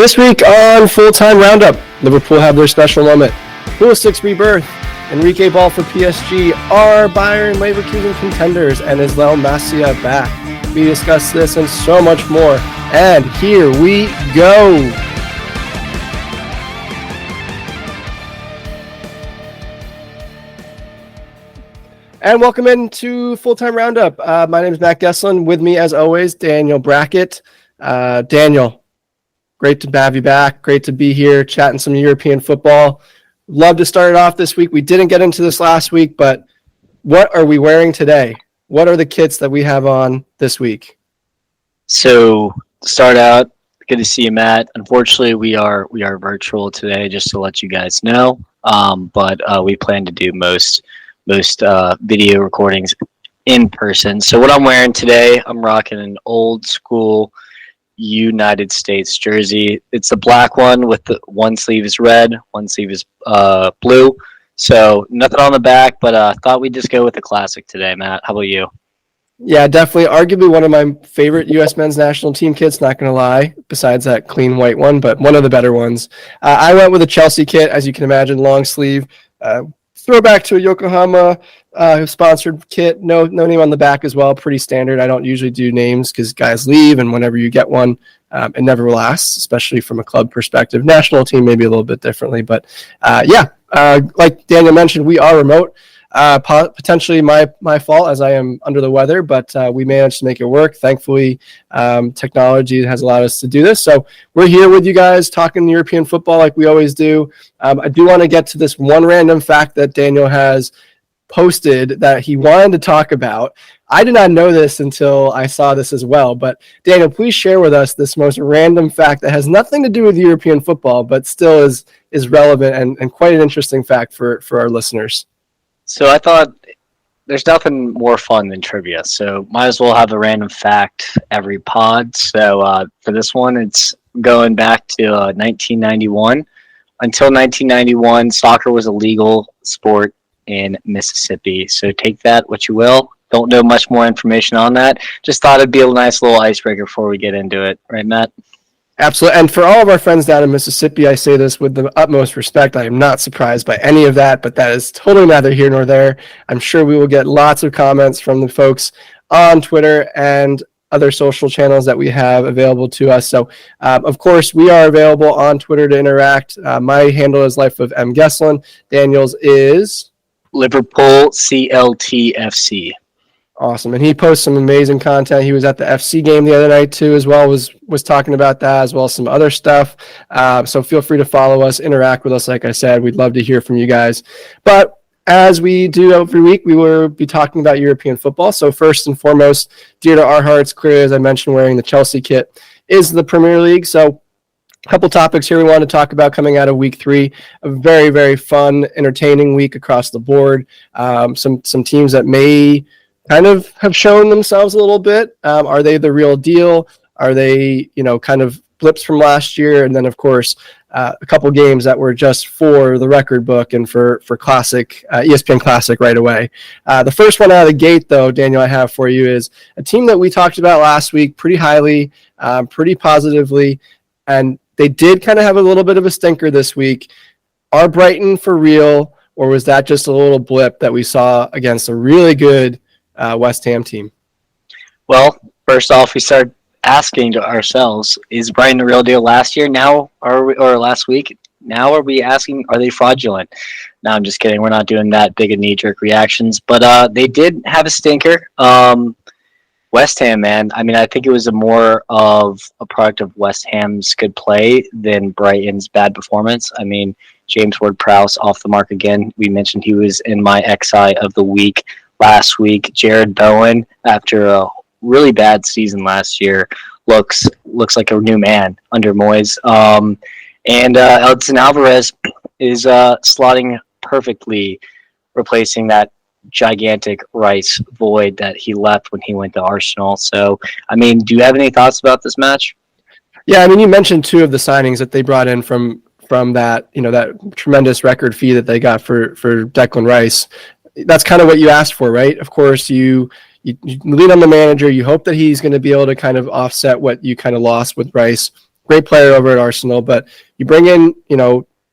This week on Full-Time Roundup, Liverpool have their special moment. Pulisic rebirth, Enrique Ball for PSG, are Bayern Leverkusen contenders, and is Leo Masia back? We discuss this and so much more, and here we go. And welcome into Full-Time Roundup. My name is Matt Gesslin. With me, as always, Daniel Brackett. Daniel, great to have you back. Great to be here chatting some European football. Love to start it off this week. We didn't get into this last week, but what are we wearing today? What are the kits that we have on this week? So to start out, good to see you, Matt. Unfortunately, we are virtual today, just to let you guys know. But we plan to do most video recordings in person. So what I'm wearing today, I'm rocking an old school United States jersey. It's a black one with the one sleeve is red, one sleeve is blue. So nothing on the back, but thought we'd just go with the classic today, Matt. How about you? Yeah, definitely. Arguably one of my favorite U.S. men's national team kits, not going to lie, besides that clean white one, but one of the better ones. I went with a Chelsea kit, as you can imagine, long sleeve. Throwback to a Yokohama sponsored kit. No name on the back as well. Pretty standard. I don't usually do names because guys leave, and whenever you get one, it never lasts, especially from a club perspective. National team maybe a little bit differently, but like Daniel mentioned, we are remote. Potentially my fault as I am under the weather, but we managed to make it work. Thankfully, technology has allowed us to do this. So we're here with you guys talking European football like we always do. I do want to get to this one random fact that Daniel has posted that he wanted to talk about. I did not know this until I saw this as well, but Daniel, please share with us this most random fact that has nothing to do with European football, but still is relevant and quite an interesting fact for our listeners. So I thought there's nothing more fun than trivia, so might as well have a random fact every pod. So for this one, it's going back to 1991. Until 1991, soccer was a legal sport in Mississippi. So take that what you will. Don't know much more information on that. Just thought it'd be a nice little icebreaker before we get into it. Right, Matt? Absolutely. And for all of our friends down in Mississippi, I say this with the utmost respect. I am not surprised by any of that, but that is totally neither here nor there. I'm sure we will get lots of comments from the folks on Twitter and other social channels that we have available to us. So, of course, we are available on Twitter to interact. My handle is Life of M. Gesslin. Daniel's is Liverpool CLTFC. Awesome. And he posts some amazing content. He was at the FC game the other night too, as well, was talking about that, as well as some other stuff. So feel free to follow us, interact with us. Like I said, we'd love to hear from you guys. But as we do every week, we will be talking about European football. So first and foremost, dear to our hearts, clearly, as I mentioned, wearing the Chelsea kit, is the Premier League. So a couple topics here we want to talk about coming out of week 3. A very, very fun, entertaining week across the board. Some teams that may kind of have shown themselves a little bit. Are they the real deal? Are they, kind of blips from last year? And then, of course, a couple games that were just for the record book and for Classic, ESPN Classic right away. The first one out of the gate, though, Daniel, I have for you is a team that we talked about last week pretty highly, pretty positively, and they did kind of have a little bit of a stinker this week. Are Brighton for real, or was that just a little blip that we saw against a really good West Ham team? Well, first off, we start asking to ourselves, is Brighton the real deal last year? Or last week? Now are we asking, are they fraudulent? No, I'm just kidding. We're not doing that big of knee-jerk reactions. But they did have a stinker. West Ham, man. I mean, I think it was more of a product of West Ham's good play than Brighton's bad performance. I mean, James Ward-Prowse off the mark again. We mentioned he was in my XI of the week last week. Jared Bowen, after a really bad season last year, looks like a new man under Moyes. And Edson Alvarez is slotting perfectly, replacing that gigantic Rice void that he left when he went to Arsenal. So, I mean, do you have any thoughts about this match? Yeah, I mean, you mentioned 2 of the signings that they brought in from that, that tremendous record fee that they got for Declan Rice. That's kind of what you asked for, right? Of course, you lean on the manager. You hope that he's going to be able to kind of offset what you kind of lost with Rice great player over at Arsenal. But you bring in,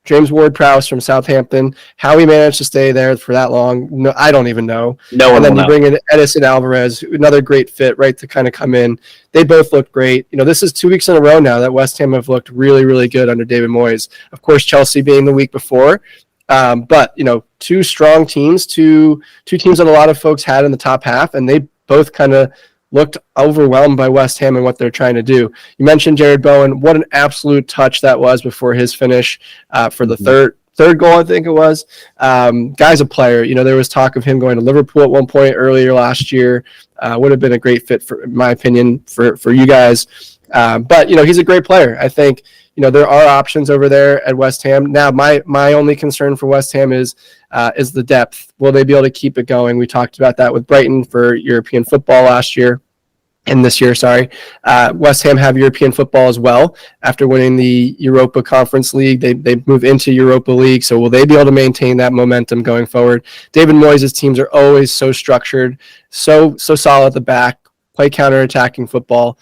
James Ward-Prowse from Southampton. How he managed to stay there for that long, no, I don't even know. No one And then will you know. bring in Edison Alvarez, another great fit, right, to kind of come in. They both look great. This is 2 weeks in a row now that West Ham have looked really, really good under David Moyes. Of course, Chelsea being the week before. But, two strong teams, two teams that a lot of folks had in the top half, and they both kind of looked overwhelmed by West Ham and what they're trying to do. You mentioned Jared Bowen. What an absolute touch that was before his finish for the third goal, I think it was. Guy's a player. There was talk of him going to Liverpool at one point earlier last year. Would have been a great fit, in my opinion, for you guys. But he's a great player. I think there are options over there at West Ham. Now, my only concern for West Ham is the depth. Will they be able to keep it going? We talked about that with Brighton for European football last year. And this year, West Ham have European football as well. After winning the Europa Conference League, they move into Europa League. So will they be able to maintain that momentum going forward? David Moyes' teams are always so structured, so solid at the back, play counterattacking football.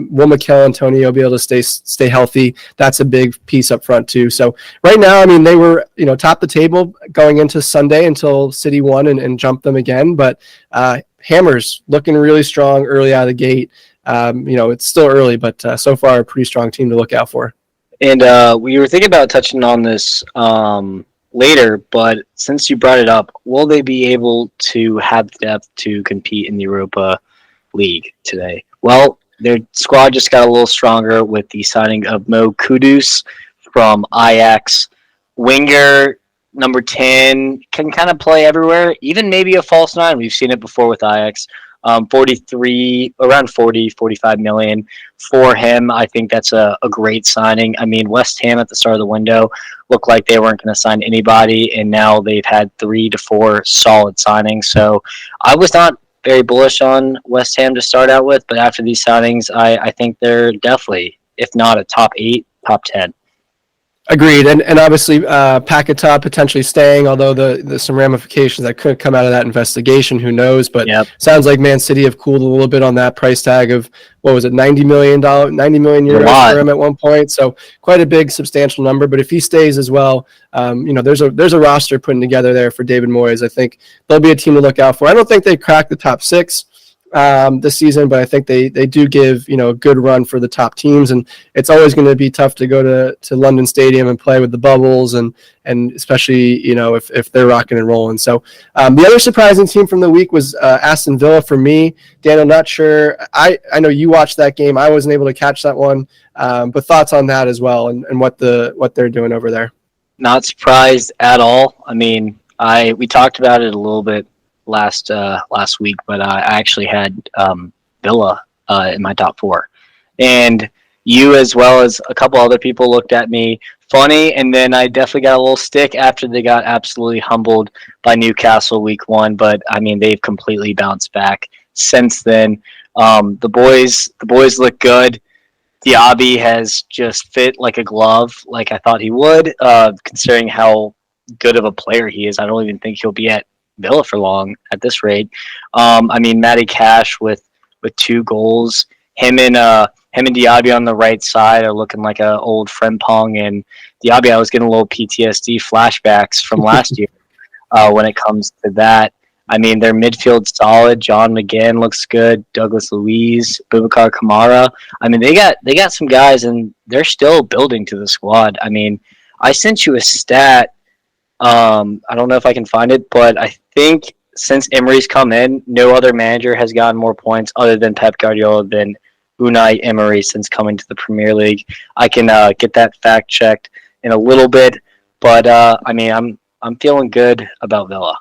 Will Mikel Antonio be able to stay healthy? That's a big piece up front too. So right now, they were top the table going into Sunday until City won and jumped them again. But Hammers looking really strong early out of the gate. It's still early, but so far a pretty strong team to look out for. And we were thinking about touching on this later, but since you brought it up, will they be able to have the depth to compete in the Europa League today? Well, their squad just got a little stronger with the signing of Mo Kudus from Ajax. Winger number 10 can kind of play everywhere, even maybe a false nine. We've seen it before with Ajax. 45 million for him. I think that's a great signing. West Ham at the start of the window looked like they weren't going to sign anybody, and now they've had 3 to 4 solid signings. So I was not very bullish on West Ham to start out with, but after these signings, I think they're definitely, if not a top 8, top 10. Agreed, and obviously Paquetá potentially staying, although there's some ramifications that could come out of that investigation. Who knows? But Sounds like Man City have cooled a little bit on that price tag of, what was it, $90 million euros for him at one point. So quite a big, substantial number. But if he stays as well, there's a roster putting together there for David Moyes. I think they'll be a team to look out for. I don't think they crack the top 6. This season, but I think they do give a good run for the top teams, and it's always going to be tough to go to London Stadium and play with the bubbles, and especially if they're rocking and rolling. So the other surprising team from the week was Aston Villa for me. Dan, I'm not sure. I know you watched that game. I wasn't able to catch that one, but thoughts on that as well, and what they're doing over there. Not surprised at all. We talked about it a little bit last week, but I actually had Villa in my top 4, and you, as well as a couple other people, looked at me funny, and then I definitely got a little stick after they got absolutely humbled by Newcastle week 1. But they've completely bounced back since then. The boys look good. Diaby has just fit like a glove, like I thought he would, considering how good of a player he is. I don't even think he'll be at Villa for long at this rate. Matty Cash with 2 goals. Him and Diaby on the right side are looking like an old Frimpong, and Diaby, I was getting a little PTSD flashbacks from last year when it comes to that. Their midfield's solid. John McGinn looks good. Douglas Luiz, Boubacar Kamara. They got some guys, and they're still building to the squad. I sent you a stat. I don't know if I can find it, but I think since Emery's come in, no other manager has gotten more points other than Pep Guardiola than Unai Emery since coming to the Premier League. I can get that fact checked in a little bit, but I'm feeling good about Villa.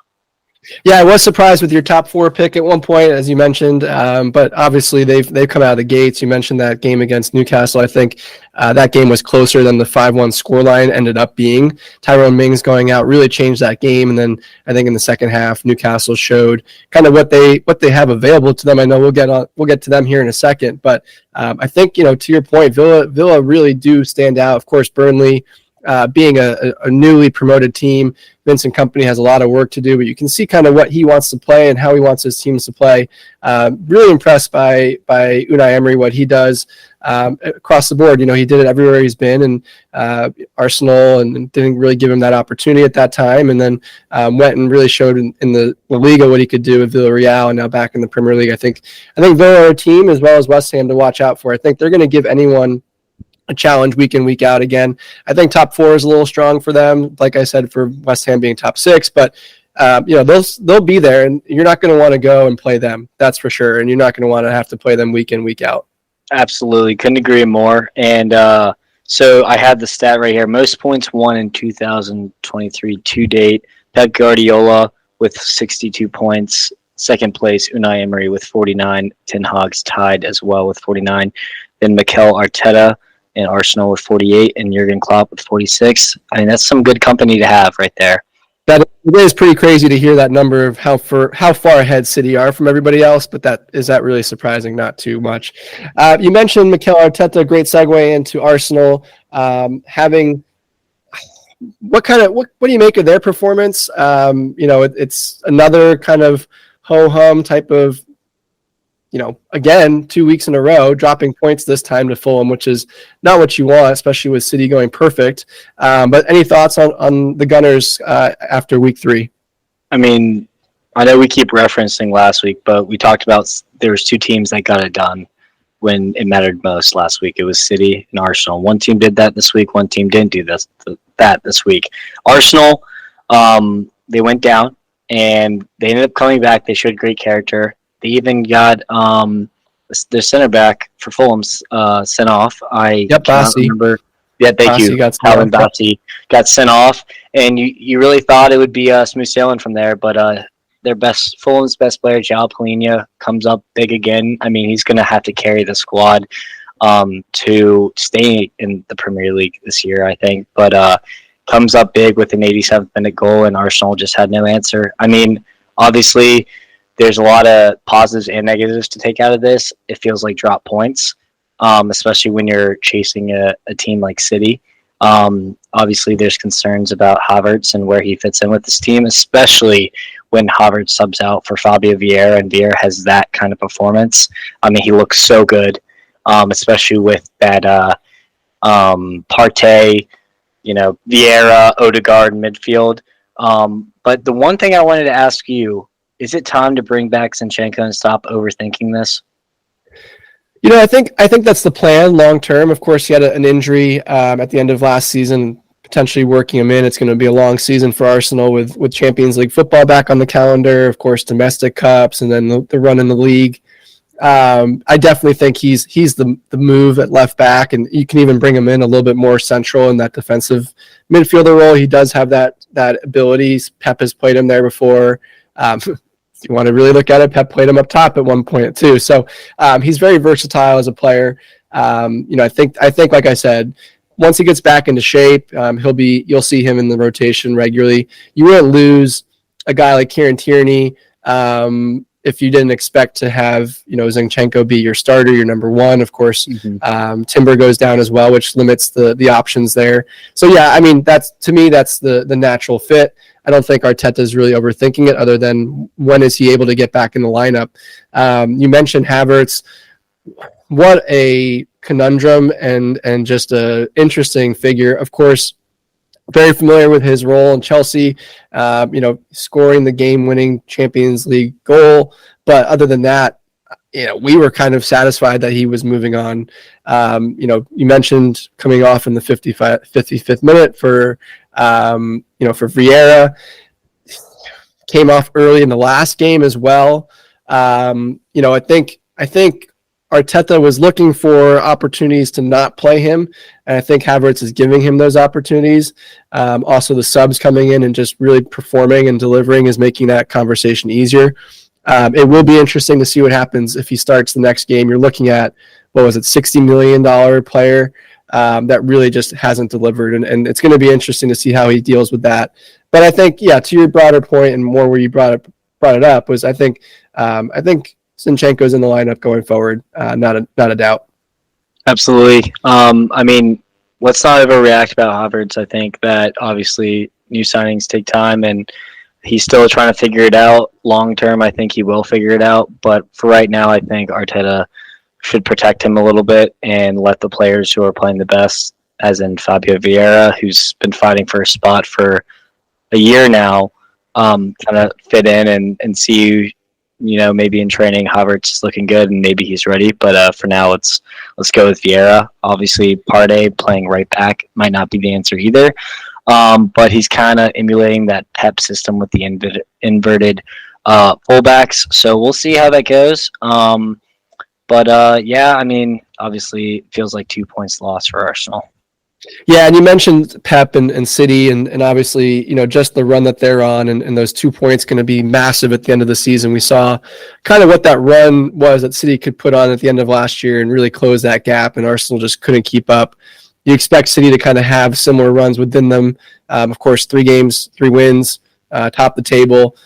Yeah, I was surprised with your top 4 pick at one point, as you mentioned, but obviously they've come out of the gates. You mentioned that game against Newcastle. I think that game was closer than the 5-1 scoreline ended up being. Tyrone Mings going out really changed that game, and then I think in the second half, Newcastle showed kind of what they have available to them. I know we'll get to them here in a second, but I think to your point, Villa really do stand out. Of course, Burnley being a newly promoted team, Vincent Company has a lot of work to do, but you can see kind of what he wants to play and how he wants his teams to play. Really impressed by Unai Emery, what he does across the board. He did it everywhere he's been, and Arsenal, and didn't really give him that opportunity at that time, and then went and really showed in the La Liga what he could do with Villarreal, and now back in the Premier League. I think Villa are a team as well as West Ham to watch out for. I think they're going to give anyone a challenge week in, week out again. I think top 4 is a little strong for them, like I said, for West Ham being top 6, but they'll be there, and you're not going to want to go and play them, that's for sure, and you're not going to want to have to play them week in, week out. Absolutely, couldn't agree more. And so I have the stat right here: most points won in 2023 to date. Pep Guardiola with 62 points. Second place, Unai Emery with 49. Ten Hag's tied as well with 49. Then Mikel Arteta and Arsenal with 48, and Jurgen Klopp with 46. I mean, that's some good company to have right there. That it is pretty crazy to hear that number of how far ahead City are from everybody else, but that really surprising? Not too much. You mentioned Mikel Arteta, great segue into Arsenal. What do you make of their performance? It's another kind of ho-hum type of, again, 2 weeks in a row, dropping points this time to Fulham, which is not what you want, especially with City going perfect. But any thoughts on the Gunners after week 3? I mean, I know we keep referencing last week, but we talked about there was 2 teams that got it done when it mattered most last week. It was City and Arsenal. One team did that this week. One team didn't do that this week. Arsenal, they went down, and they ended up coming back. They showed great character. They even got their center back for Fulham's sent off. I can't remember. Yeah, thank you. Calvin Bassey got sent off, and you really thought it would be smooth sailing from there, but Fulham's best player, João Palhinha, comes up big again. I mean, he's going to have to carry the squad to stay in the Premier League this year, I think. But comes up big with an 87th minute goal, and Arsenal just had no answer. I mean, obviously, there's a lot of positives and negatives to take out of this. It feels like drop points, especially when you're chasing a team like City. Obviously, there's concerns about Havertz and where he fits in with this team, especially when Havertz subs out for Fabio Vieira, and Vieira has that kind of performance. I mean, he looks so good, especially with that Partey, Vieira, Odegaard midfield. But the one thing I wanted to ask you, is it time to bring back Zinchenko and stop overthinking this? I think that's the plan long term. Of course, he had an injury at the end of last season, potentially working him in. It's going to be a long season for Arsenal with Champions League football back on the calendar, of course, domestic cups, and then the run in the league. I definitely think he's the move at left back, and you can even bring him in a little bit more central in that defensive midfielder role. He does have that ability. Pep has played him there before. If you want to really look at it, Pep played him up top at one point too. So he's very versatile as a player. I think like I said, once he gets back into shape, you'll see him in the rotation regularly. You wouldn't lose a guy like Kieran Tierney if you didn't expect to have Zinchenko be your starter, your number one. Of course, Timber goes down as well, which limits the options there. So yeah, I mean that's the natural fit. I don't think Arteta's really overthinking it, other than when is he able to get back in the lineup. You mentioned Havertz. What a conundrum and just a interesting figure. Of course, very familiar with his role in Chelsea, scoring the game-winning Champions League goal. But other than that, we were kind of satisfied that he was moving on. You mentioned coming off in the 55th minute for Vieira. Came off early in the last game as well. I think Arteta was looking for opportunities to not play him, and I think Havertz is giving him those opportunities. Also, the subs coming in and just really performing and delivering is making that conversation easier. It will be interesting to see what happens if he starts the next game. You're looking at, $60 million player that really just hasn't delivered, and it's going to be interesting to see how he deals with that. But I think, to your broader point and more where you brought it up was I think Zinchenko's in the lineup going forward, not a doubt. Absolutely. I mean, let's not overreact about Havertz. I think that obviously new signings take time, and he's still trying to figure it out. Long term, I think he will figure it out. But for right now, I think Arteta should protect him a little bit and let the players who are playing the best, as in Fabio Vieira, who's been fighting for a spot for a year now, kind of fit in and see, maybe in training Havertz is looking good and maybe he's ready. But for now, let's go with Vieira. Obviously, Partey playing right back might not be the answer either. But he's kind of emulating that Pep system with the inverted fullbacks. So we'll see how that goes. But yeah, I mean, obviously, it feels like 2 points lost for Arsenal. Yeah, and you mentioned Pep and City, and obviously, just the run that they're on, and those 2 points going to be massive at the end of the season. We saw kind of what that run was that City could put on at the end of last year and really close that gap, and Arsenal just couldn't keep up. You expect City to kind of have similar runs within them. Of course, 3 games, 3 wins, top the table.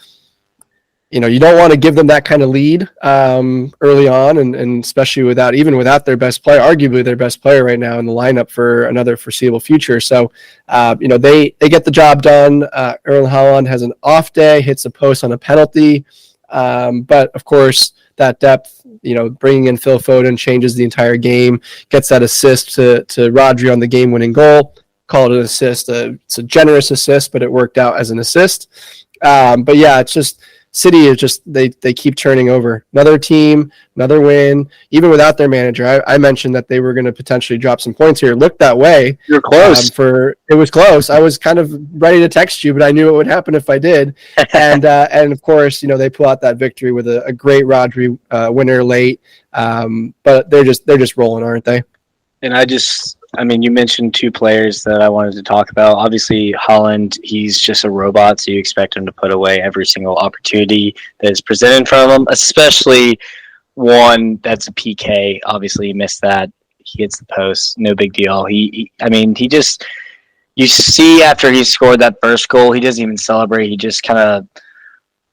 You don't want to give them that kind of lead early on, and especially without their best player, arguably their best player right now in the lineup for another foreseeable future. So, they get the job done. Erling Haaland has an off day, hits a post on a penalty, but of course that depth, bringing in Phil Foden changes the entire game. Gets that assist to Rodri on the game-winning goal. Call it an assist. It's a generous assist, but it worked out as an assist. But yeah, it's just. City is just they keep turning over. Another team, another win, even without their manager. I mentioned that they were going to potentially drop some points here. It looked that way. You're close. It was close. I was kind of ready to text you, but I knew it would happen if I did. And of course, they pull out that victory with a great Rodri winner late. But they're just rolling, aren't they? And you mentioned 2 players that I wanted to talk about. Obviously, Haaland, he's just a robot, so you expect him to put away every single opportunity that is presented in front of him, especially one that's a PK. Obviously, he missed that. He hits the post. No big deal. You see after he scored that first goal, he doesn't even celebrate. He just kind of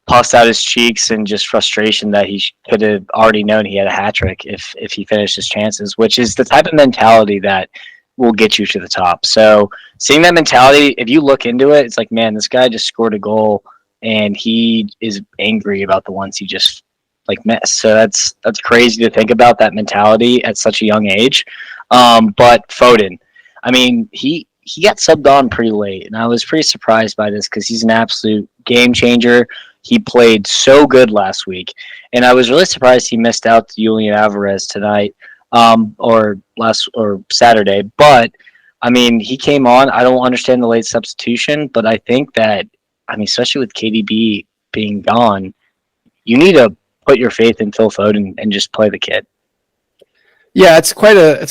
puffs out his cheeks in just frustration that he could have already known he had a hat trick if he finished his chances, which is the type of mentality that will get you to the top. So seeing that mentality, if you look into it, it's like, man, this guy just scored a goal and he is angry about the ones he just missed. So that's crazy to think about that mentality at such a young age. But Foden, he got subbed on pretty late, and I was pretty surprised by this because he's an absolute game changer. He played so good last week, and I was really surprised he missed out to Julian Alvarez tonight, or Saturday. But he came on. I don't understand the late substitution, but I think that especially with KDB being gone, you need to put your faith in Phil Foden and just play the kid. Yeah, it's quite a.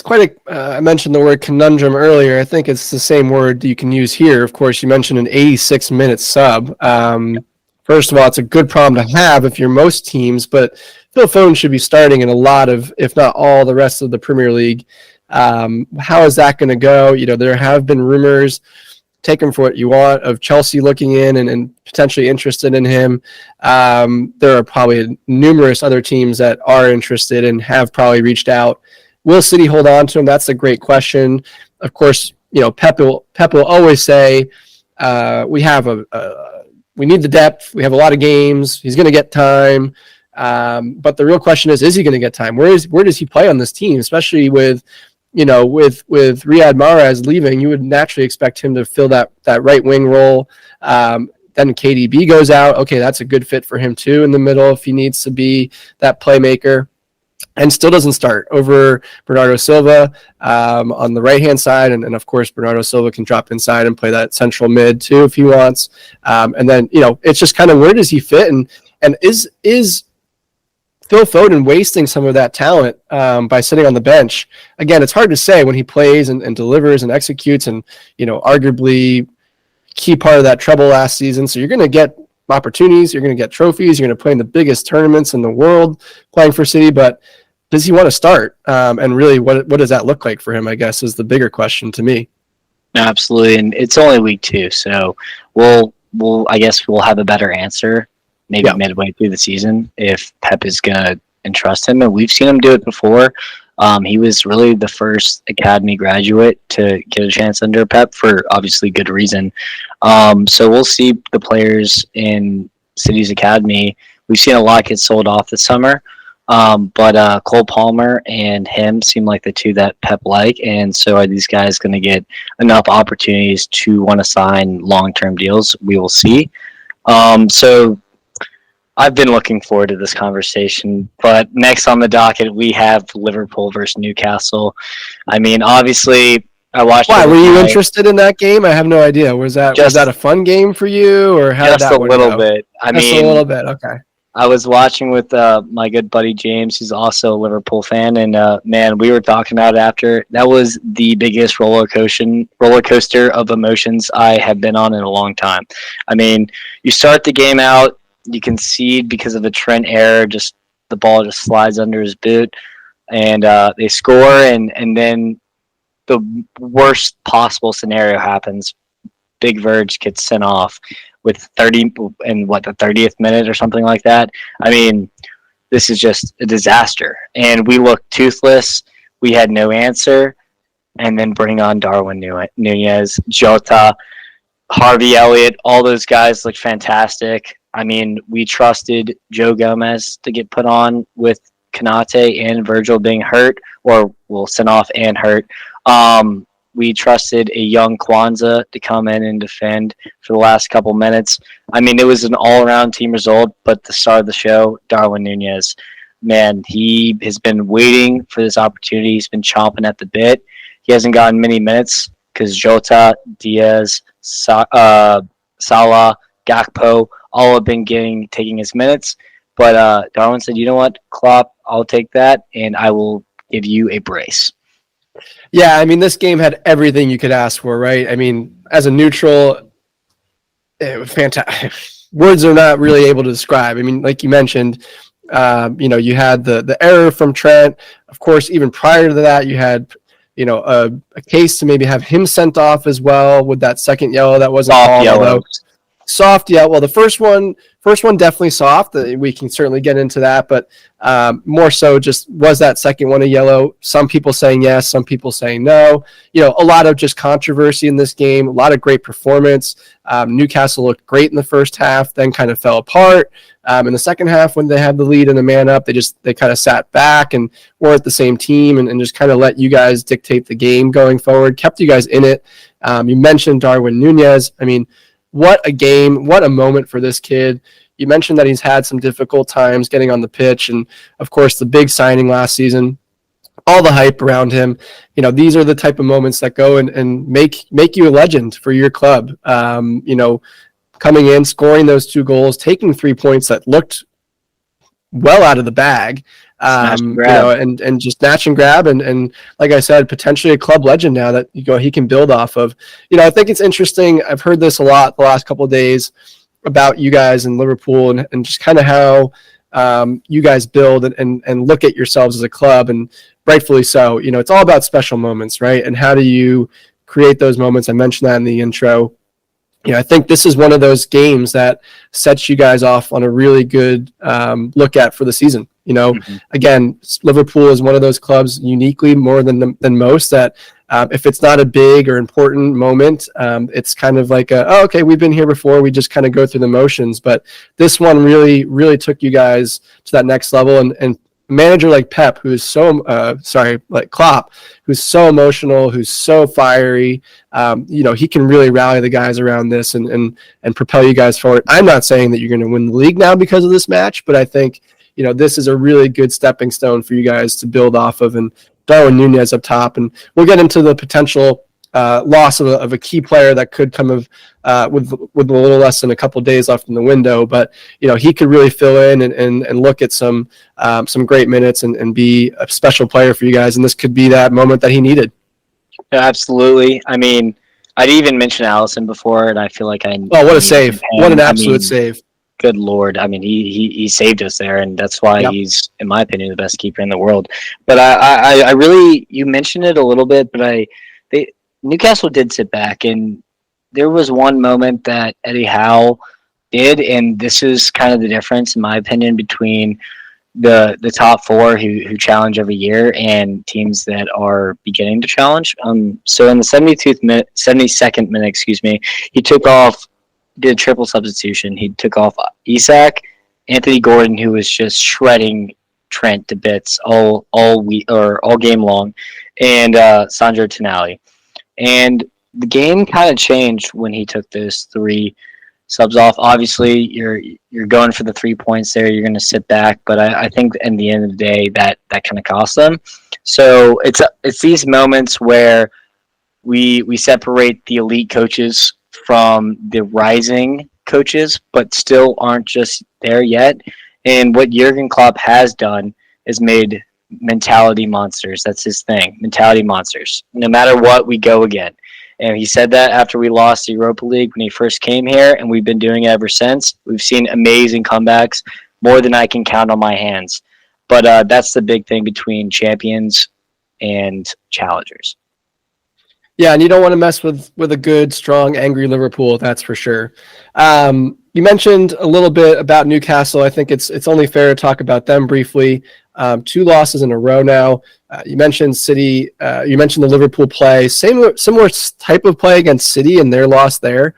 I mentioned the word conundrum earlier. I think it's the same word you can use here. Of course, you mentioned an 86-minute sub. First of all, it's a good problem to have if you're most teams, but Phil Foden should be starting in a lot of, if not all, the rest of the Premier League. How is that going to go? There have been rumors, take him for what you want, of Chelsea looking in and potentially interested in him. There are probably numerous other teams that are interested and have probably reached out. Will City hold on to him? That's a great question. Of course, Pep will always say, we need the depth. We have a lot of games. He's going to get time. But the real question is he going to get time? Where does he play on this team, especially with Riyad Mahrez leaving? You would naturally expect him to fill that right wing role. Then KDB goes out. Okay, that's a good fit for him too in the middle if he needs to be that playmaker. And still doesn't start over Bernardo Silva on the right-hand side. And of course, Bernardo Silva can drop inside and play that central mid too if he wants. And then, it's just kind of where does he fit? And is Phil Foden wasting some of that talent by sitting on the bench? Again, it's hard to say when he plays and delivers and executes and, arguably key part of that treble last season. So you're going to get opportunities. You're going to get trophies. You're going to play in the biggest tournaments in the world playing for City. But does he want to start? And really, what does that look like for him, I guess, is the bigger question to me. Absolutely. And it's only week 2. So I guess we'll have a better answer maybe midway through the season if Pep is going to entrust him. And we've seen him do it before. He was really the first academy graduate to get a chance under Pep for obviously good reason. So we'll see the players in City's academy. We've seen a lot get sold off this summer. But Cole Palmer and him seem like the two that Pep like, and so are these guys going to get enough opportunities to want to sign long-term deals? We will see. So I've been looking forward to this conversation. But next on the docket, we have Liverpool versus Newcastle. I mean, obviously, I watched. Why it were with you my- interested in that game? I have no idea. Was that a fun game for you, or how did just that a one little go? bit? I Just a mean, little bit. Okay. I was watching with my good buddy James, who's also a Liverpool fan, and man, we were talking about it after. That was the biggest roller coaster of emotions I have been on in a long time. I mean, you start the game out, you concede because of a Trent error, just the ball just slides under his boot, and they score, and then the worst possible scenario happens. Big Verge gets sent off with 30 in the 30th minute or something like that. I mean, this is just a disaster. And we looked toothless. We had no answer. And then bring on Darwin Nunez, Jota, Harvey Elliott, all those guys look fantastic. I mean, we trusted Joe Gomez to get put on with Kanate and Virgil being hurt, or sent off and hurt. We trusted a young Kwanzaa to come in and defend for the last couple minutes. I mean, it was an all-around team result, but the star of the show, Darwin Nunez, man, he has been waiting for this opportunity. He's been chomping at the bit. He hasn't gotten many minutes because Jota, Diaz, Salah, Gakpo, all have been taking his minutes. But Darwin said, you know what, Klopp, I'll take that, and I will give you a brace. Yeah, I mean, this game had everything you could ask for, right? I mean, as a neutral, it was fantastic. Words are not really able to describe. I mean, like you mentioned, you had the error from Trent. Of course, even prior to that, you had, a case to maybe have him sent off as well with that second yellow that wasn't called. Although soft, yeah. Well, the first one definitely soft. We can certainly get into that, but more so, just was that second one a yellow? Some people saying yes, some people saying no. A lot of just controversy in this game. A lot of great performance. Newcastle looked great in the first half, then kind of fell apart. In the second half, when they had the lead and the man up, they kind of sat back and weren't the same team, and just kind of let you guys dictate the game going forward. Kept you guys in it. You mentioned Darwin Nunez. I mean, what a game, what a moment for this kid. You mentioned that he's had some difficult times getting on the pitch, and of course the big signing last season, all the hype around him. These are the type of moments that go and make you a legend for your club. Coming in, scoring those 2 goals, taking 3 points that looked well out of the bag. And just snatch and grab, and like I said, potentially a club legend now that he can build off of. I think it's interesting. I've heard this a lot the last couple of days about you guys in Liverpool, and just kind of how you guys build and look at yourselves as a club, and rightfully so. It's all about special moments, right? And how do you create those moments? I mentioned that in the intro. I think this is one of those games that sets you guys off on a really good look at for the season. Again, Liverpool is one of those clubs uniquely more than most that if it's not a big or important moment, it's kind of like, okay, we've been here before. We just kind of go through the motions. But this one really, really took you guys to that next level. And manager like Pep, who's like Klopp, who's so emotional, who's so fiery, he can really rally the guys around this and propel you guys forward. I'm not saying that you're going to win the league now because of this match, but I think, this is a really good stepping stone for you guys to build off of, and Darwin Nunez up top. And we'll get into the potential loss of a key player that could come with a little less than a couple of days left in the window, but he could really fill in and look at some great minutes and be a special player for you guys, and this could be that moment that he needed. Yeah, absolutely. I mean, I'd even mentioned Allison before, and I feel like what a save! What an absolute save! Good Lord. I mean, he saved us there, and that's why he's, in my opinion, the best keeper in the world. But I really, you mentioned it a little bit, but Newcastle did sit back, and there was one moment that Eddie Howe did, and this is kind of the difference, in my opinion, between the top four who challenge every year and teams that are beginning to challenge. So in the 72nd minute, excuse me, he took off, did a triple substitution. He took off Isak, Anthony Gordon, who was just shredding Trent to bits all game long, and Sandro Tonali. And the game kind of changed when he took those three subs off. Obviously, you're going for the 3 points there. You're going to sit back, but I think in the end of the day, that kind of cost them. So it's these moments where we separate the elite coaches from the rising coaches, but still aren't just there yet. And what Jurgen Klopp has done is made mentality monsters. That's his thing, mentality monsters. No matter what, we go again. And he said that after we lost the Europa League when he first came here, and we've been doing it ever since. We've seen amazing comebacks, more than I can count on my hands. But that's the big thing between champions and challengers. Yeah, and you don't want to mess with a good, strong, angry Liverpool, that's for sure. You mentioned a little bit about Newcastle. I think it's only fair to talk about them briefly. 2 losses in a row now. You mentioned City. You mentioned the Liverpool play. Similar type of play against City and their loss there.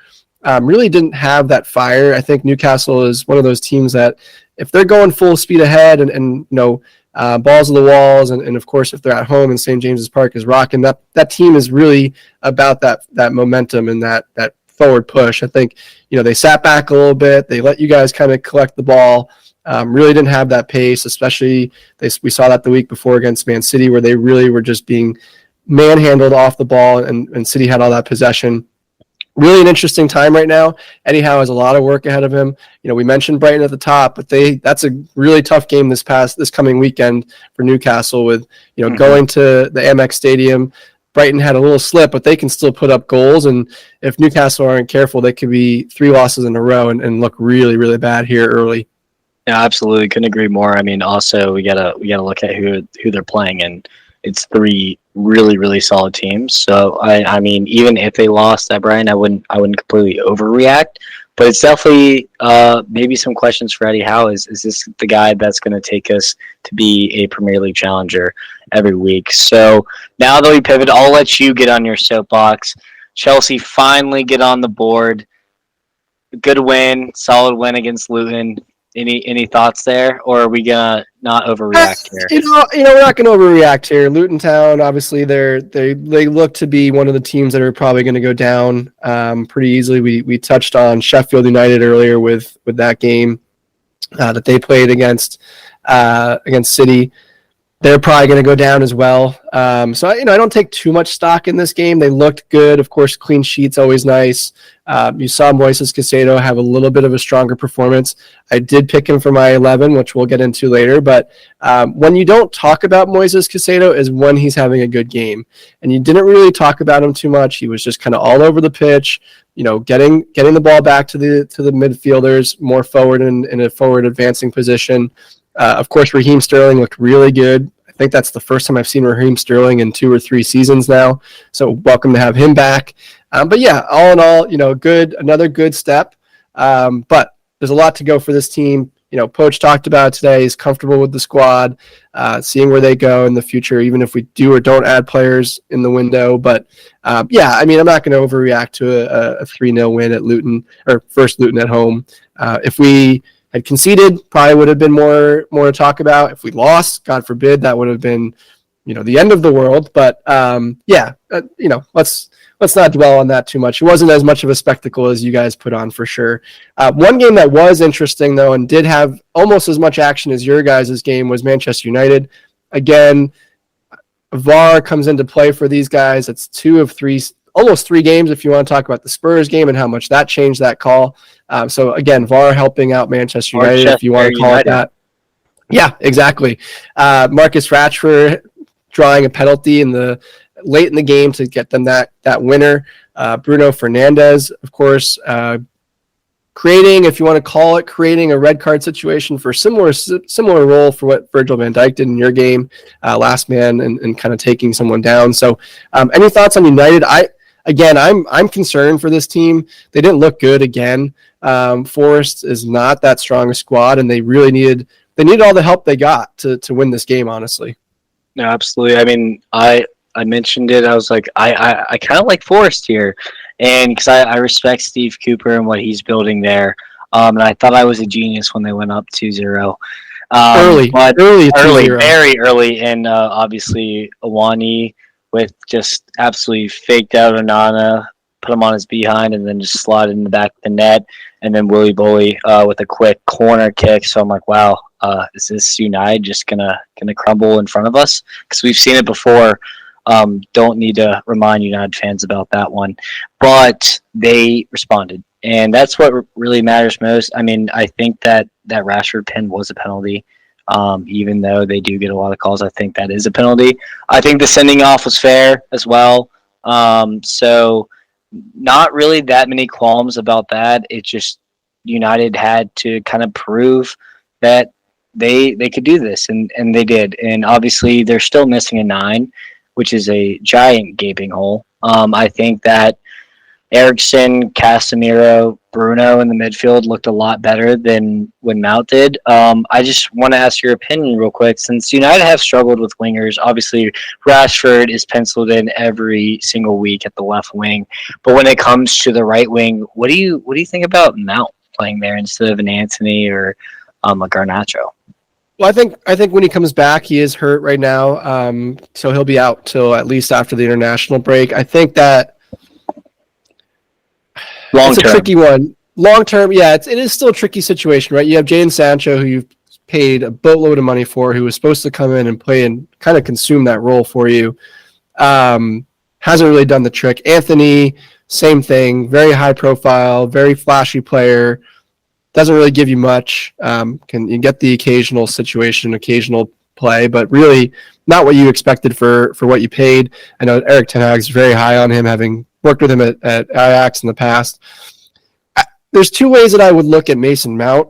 Really didn't have that fire. I think Newcastle is one of those teams that if they're going full speed ahead and balls to the walls, and of course if they're at home and St. James's Park is rocking, that team is really about that momentum and that forward push. I think they sat back a little bit. They let you guys kind of collect the ball. Really didn't have that pace, especially we saw that the week before against Man City, where they really were just being manhandled off the ball, and City had all that possession. Really an interesting time right now. Eddie Howe has a lot of work ahead of him. We mentioned Brighton at the top, but that's a really tough game this coming weekend for Newcastle with, going to the Amex Stadium. Brighton had a little slip, but they can still put up goals. And if Newcastle aren't careful, they could be 3 losses in a row and look really, really bad here early. Yeah, absolutely. Couldn't agree more. I mean, also we gotta look at who they're playing, and it's 3 really, really solid teams. So I mean, even if they lost at Brighton, I wouldn't completely overreact. But it's definitely maybe some questions for Eddie Howe. Is this the guy that's going to take us to be a Premier League challenger every week? So now that we pivot, I'll let you get on your soapbox. Chelsea finally get on the board. Good win, solid win against Luton. Any thoughts there, or are we gonna not overreact here? We're not gonna overreact here. Luton Town, obviously, they look to be one of the teams that are probably going to go down pretty easily. We touched on Sheffield United earlier with that game that they played against City. They're probably going to go down as well. So I don't take too much stock in this game. They looked good, of course. Clean sheets always nice. You saw Moises Caicedo have a little bit of a stronger performance. I did pick him for my 11, which we'll get into later. But when you don't talk about Moises Caicedo is when he's having a good game, and you didn't really talk about him too much. He was just kind of all over the pitch. Getting the ball back to the midfielders, more forward in a forward advancing position. Of course, Raheem Sterling looked really good. I think that's the first time I've seen Raheem Sterling in 2 or 3 seasons now. So welcome to have him back. But yeah, all in all, another good step. But there's a lot to go for this team. Poach talked about it today. He's comfortable with the squad, seeing where they go in the future, even if we do or don't add players in the window. But yeah, I mean, I'm not going to overreact to a 3-0 win at Luton, or first Luton at home. If we had conceded, probably would have been more to talk about. If we lost, God forbid, that would have been, the end of the world. But let's not dwell on that too much. It wasn't as much of a spectacle as you guys put on for sure. One game that was interesting though, and did have almost as much action as your guys' game, was Manchester United. Again, VAR comes into play for these guys. It's 2 of 3. Almost 3 games if you want to talk about the Spurs game and how much that changed that call. So again, VAR helping out Manchester United, if you want to call it that. Yeah, exactly. Marcus Rashford drawing a penalty late in the game to get them that winner. Bruno Fernandes, of course, creating a red card situation for similar role for what Virgil van Dijk did in your game, last man and kind of taking someone down. So any thoughts on United? I'm concerned for this team. They didn't look good again. Forest is not that strong a squad, and they really needed they needed all the help they got to win this game, honestly. No, absolutely. I mean, I mentioned it. I was like, I kind of like Forrest here, and because I respect Steve Cooper and what he's building there. And I thought I was a genius when they went up 2-0. But Early early, 2-0. very early, and obviously Awani with just absolutely faked out Onana, put him on his behind, and then just slotted in the back of the net, and then Willy Bolly with a quick corner kick. So I'm like, wow, is this United just gonna crumble in front of us? Because we've seen it before. Don't need to remind United fans about that one, but they responded, and that's what really matters most. I mean, I think that Rashford pin was a penalty. Even though they do get a lot of calls, I think that is a penalty. I think the sending off was fair as well. So not really that many qualms about that. It just United had to kind of prove that they could do this, and they did. And obviously, they're still missing a 9, which is a giant gaping hole. I think that Ericsson, Casemiro, Bruno in the midfield looked a lot better than when Mount did. I just want to ask your opinion real quick. Since United have struggled with wingers, obviously Rashford is penciled in every single week at the left wing. But when it comes to the right wing, what do you think about Mount playing there instead of an Anthony or a Garnacho? Well, I think when he comes back, he is hurt right now, so he'll be out till at least after the international break. I think that it's a tricky one. Long term, yeah, it is still a tricky situation, right? You have Jadon Sancho, who you've paid a boatload of money for, who was supposed to come in and play and kind of consume that role for you. Hasn't really done the trick. Anthony, same thing, very high profile, very flashy player. Doesn't really give you much. Can you get the occasional situation, occasional play, but really not what you expected for what you paid. I know Erik ten Hag's very high on him, having worked with him at Ajax in the past. There's two ways that I would look at Mason Mount.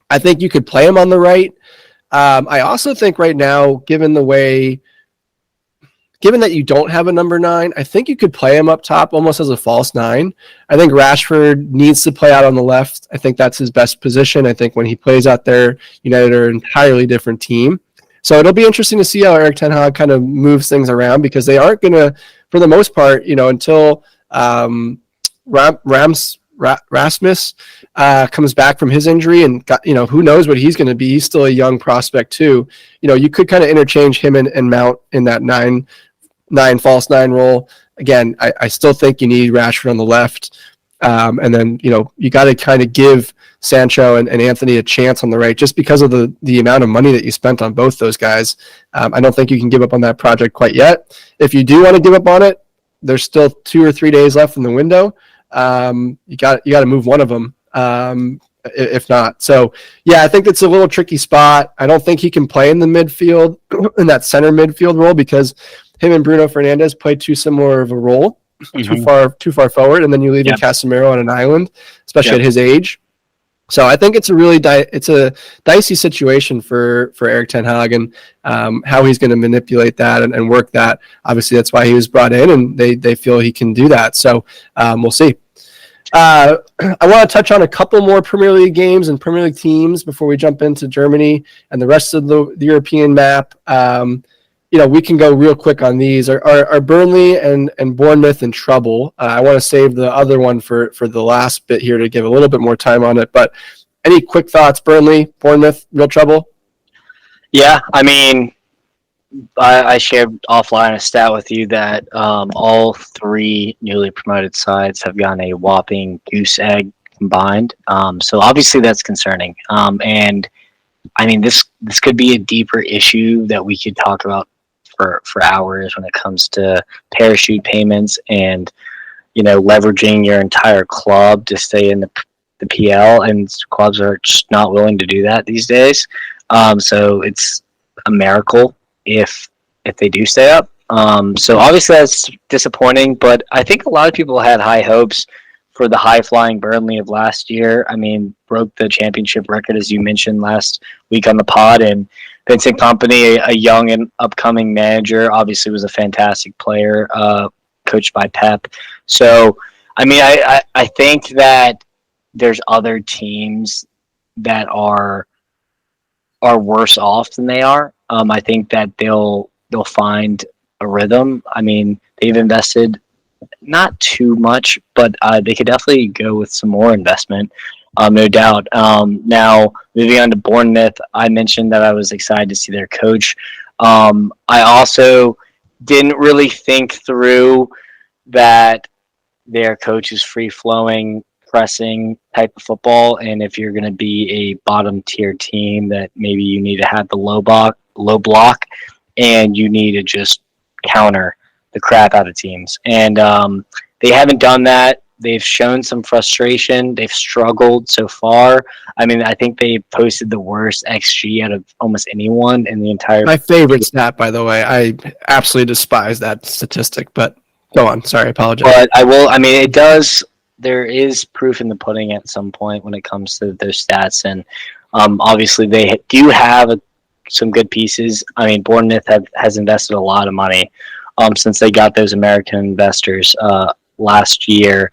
I think you could play him on the right. I also think right now, given that you don't have a number 9, I think you could play him up top almost as a false 9. I think Rashford needs to play out on the left. I think that's his best position. I think when he plays out there, United are an entirely different team. So it'll be interesting to see how Erik ten Hag kind of moves things around, because they aren't going to, for the most part, until Rasmus comes back from his injury, and who knows what he's going to be. He's still a young prospect too. You could kind of interchange him and Mount in that 9 false 9 role. Again, I still think you need Rashford on the left. And then, you got to kind of give Sancho and Anthony a chance on the right, just because of the amount of money that you spent on both those guys. I don't think you can give up on that project quite yet. If you do want to give up on it, there's still 2 or 3 days left in the window. You got to move one of them. If not. So, yeah, I think it's a little tricky spot. I don't think he can play in the midfield, in that center midfield role, because him and Bruno Fernandes play too similar of a role, too far forward, and then you leave Casemiro on an island, especially at his age. So I think it's a really dicey situation for Erik ten Hag, and how he's going to manipulate that and work that. Obviously, that's why he was brought in, and they feel he can do that. So we'll see. I want to touch on a couple more Premier League games and Premier League teams before we jump into Germany and the rest of the European map. We can go real quick on these. Are Burnley and Bournemouth in trouble? I want to save the other one for the last bit here to give a little bit more time on it. But any quick thoughts? Burnley, Bournemouth, real trouble? Yeah, I mean, I shared offline a stat with you that all 3 newly promoted sides have gotten a whopping goose egg combined. So obviously that's concerning. And I mean, this could be a deeper issue that we could talk about for hours when it comes to parachute payments and leveraging your entire club to stay in the PL, and clubs are just not willing to do that these days. So it's a miracle if they do stay up. So obviously that's disappointing, but I think a lot of people had high hopes for the high-flying Burnley of last year. I mean, broke the championship record, as you mentioned last week on the pod, and Vincent Kompany, a young and upcoming manager, obviously was a fantastic player, coached by Pep. So, I mean, I think that there's other teams that are are worse off than they are. I think that they'll find a rhythm. I mean, they've invested not too much, but they could definitely go with some more investment, no doubt. Now, moving on to Bournemouth, I mentioned that I was excited to see their coach. I also didn't really think through that their coach is free flowing, pressing type of football. And if you're going to be a bottom tier team, that maybe you need to have the low block, and you need to just counter the crap out of teams. And they haven't done that. They've shown some frustration. They've struggled so far. I mean, I think they posted the worst XG out of almost anyone in the entire. My favorite stat, by the way. I absolutely despise that statistic, but go on. Sorry, I apologize. But I will. I mean, it does. There is proof in the pudding at some point when it comes to those stats, and obviously they do have some good pieces. I mean, Bournemouth has invested a lot of money since they got those American investors last year.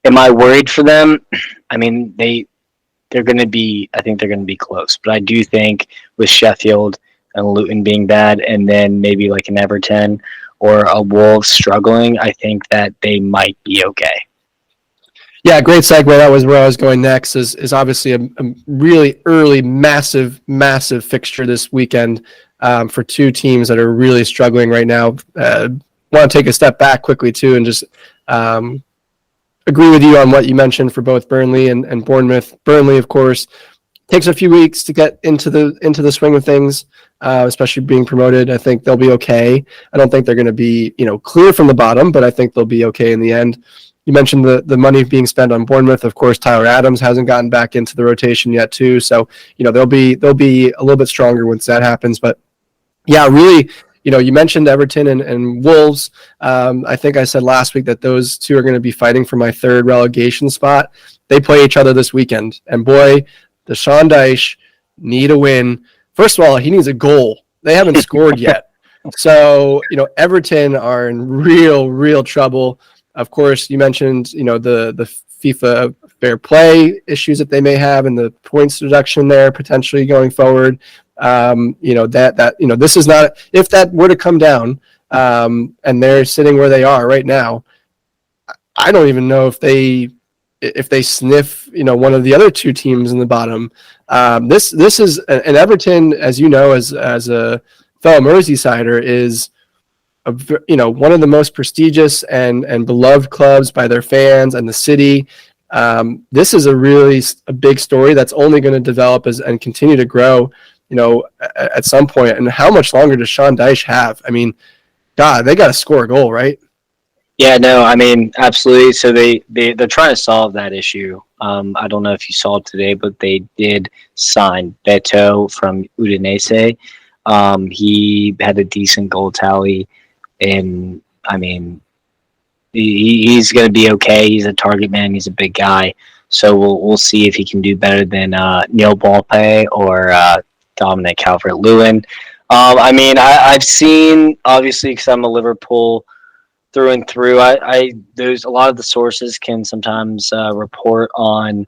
Am I worried for them? I mean, they're going to be. I think they're going to be close, but I do think with Sheffield and Luton being bad, and then maybe like an Everton or a Wolves struggling, I think that they might be okay. Yeah, great segue. That was where I was going next. Is obviously a really early, massive fixture this weekend for two teams that are really struggling right now. Want to take a step back quickly too, and just agree with you on what you mentioned for both Burnley and Bournemouth. Burnley, of course, takes a few weeks to get into the swing of things, especially being promoted. I think they'll be okay. I don't think they're going to be clear from the bottom, but I think they'll be okay in the end. You mentioned the money being spent on Bournemouth. Of course, Tyler Adams hasn't gotten back into the rotation yet too. So they'll be a little bit stronger once that happens. But yeah, really, you mentioned Everton and Wolves. I think I said last week that those two are going to be fighting for my third relegation spot. They play each other this weekend, and boy, the Sean Dyche need a win. First of all, he needs a goal. They haven't scored yet. So, Everton are in real trouble. Of course, you mentioned, the FIFA fair play issues that they may have and the points deduction there potentially going forward. This is not, if that were to come down and they're sitting where they are right now, I don't even know if they sniff, one of the other two teams in the bottom. This is an Everton, as you know, as a fellow Merseysider, is one of the most prestigious and beloved clubs by their fans and the city. This is a big story that's only going to develop and continue to grow, at some point. And how much longer does Sean Dyche have? I mean, God, they got to score a goal, right? Yeah, no, I mean, absolutely. So they're trying to solve that issue. I don't know if you saw it today, but they did sign Beto from Udinese. He had a decent goal tally, and I mean, he's going to be okay. He's a target man. He's a big guy. So we'll see if he can do better than Neil Ballpay or Dominic Calvert-Lewin. I mean, I've seen, obviously, because I'm a Liverpool through and through. There's a lot of the sources can sometimes report on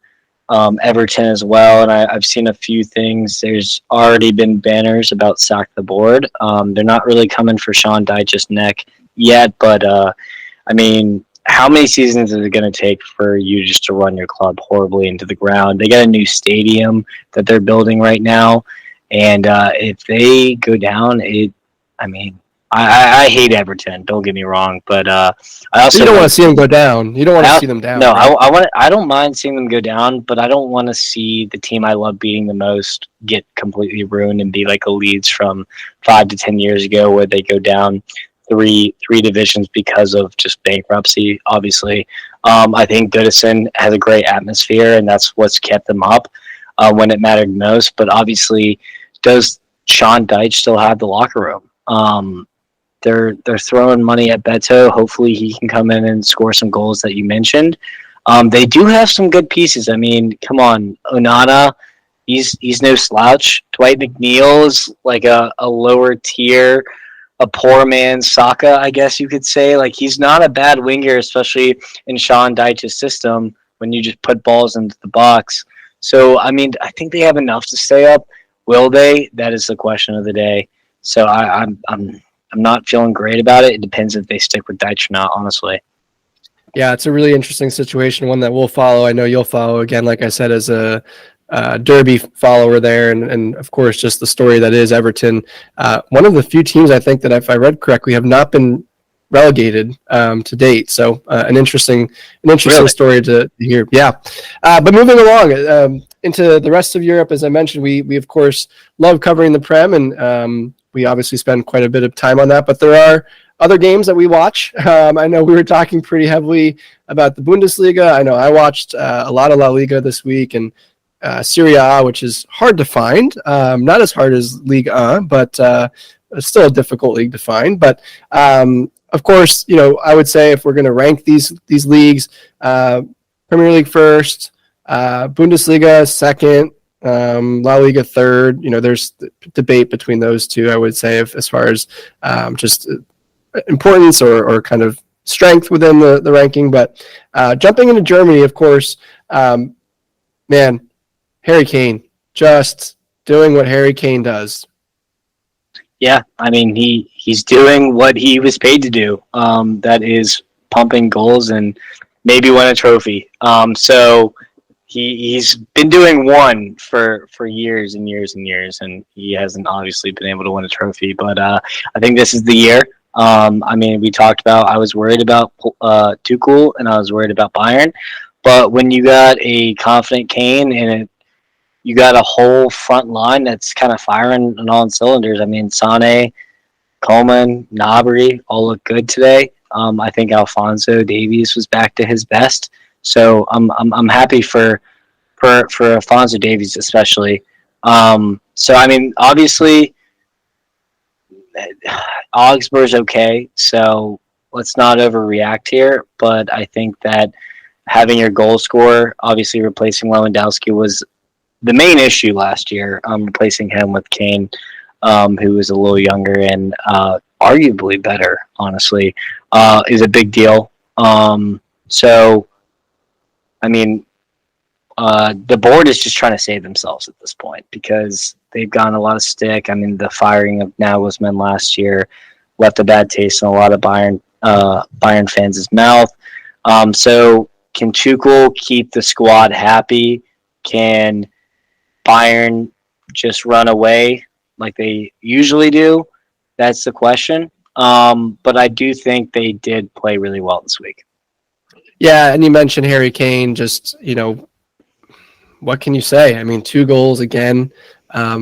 Everton as well, and I've seen a few things. There's already been banners about sack the board. They're not really coming for Sean Dyche's neck yet, but I mean, how many seasons is it going to take for you just to run your club horribly into the ground? They got a new stadium that they're building right now, and if they go down, I hate Everton. Don't get me wrong, but I also you don't want to see them go down. You don't want to see them down. No, right? I don't mind seeing them go down, but I don't want to see the team I love beating the most get completely ruined and be like a Leeds from 5 to 10 years ago, where they go down three divisions because of just bankruptcy. Obviously, I think Goodison has a great atmosphere, and that's what's kept them up when it mattered most. But obviously, does Sean Dyche still have the locker room? They're throwing money at Beto. Hopefully, he can come in and score some goals that you mentioned. They do have some good pieces. I mean, come on, Onana, he's no slouch. Dwight McNeil is like a lower tier, a poor man's Saka, I guess you could say. Like, he's not a bad winger, especially in Sean Dyche's system when you just put balls into the box. So, I mean, I think they have enough to stay up. Will they? That is the question of the day. So I'm not feeling great about it. It depends if they stick with Deitch or not, honestly. Yeah, it's a really interesting situation, one that we'll follow. I know you'll follow again, like I said, as a Derby follower there, and of course, just the story that is Everton. One of the few teams I think that, if I read correctly, have not been relegated to date. So an interesting Really? story to hear. Yeah, but moving along into the rest of Europe, as I mentioned, we of course love covering the Prem, and we obviously spend quite a bit of time on that. But there are other games that we watch. I know we were talking pretty heavily about the Bundesliga. I know I watched a lot of La Liga this week, and Serie A, which is hard to find. Not as hard as Ligue 1, but it's still a difficult league to find. But of course, I would say if we're going to rank these leagues, Premier League first, Bundesliga second, La Liga third. There's debate between those two, I would say, as far as just importance or kind of strength within the ranking. But jumping into Germany, of course, man, Harry Kane just doing what Harry Kane does. Yeah, I mean he's doing what he was paid to do. That is pumping goals and maybe win a trophy. So he's been doing one for years and years and years, and he hasn't obviously been able to win a trophy. But I think this is the year. I mean, we talked about I was worried about Tuchel and I was worried about Bayern, but when you got a confident Kane and you got a whole front line that's kind of firing on all cylinders. I mean, Sane, Coleman, Gnabry all look good today. I think Alphonso Davies was back to his best, so I'm happy for Alphonso Davies especially. So I mean, obviously, Augsburg's okay, so let's not overreact here. But I think that having your goal scorer, obviously replacing Lewandowski, was the main issue last year. Replacing him with Kane, who was a little younger and arguably better, honestly, is a big deal. So, I mean, the board is just trying to save themselves at this point because they've gotten a lot of stick. I mean, the firing of Nagelsmann last year left a bad taste in a lot of Bayern fans' mouth. So, can Tuchel keep the squad happy? Can Bayern just run away like they usually do? That's the question. But I do think they did play really well this week. Yeah, and you mentioned Harry Kane. Just what can you say? I mean, 2 goals again.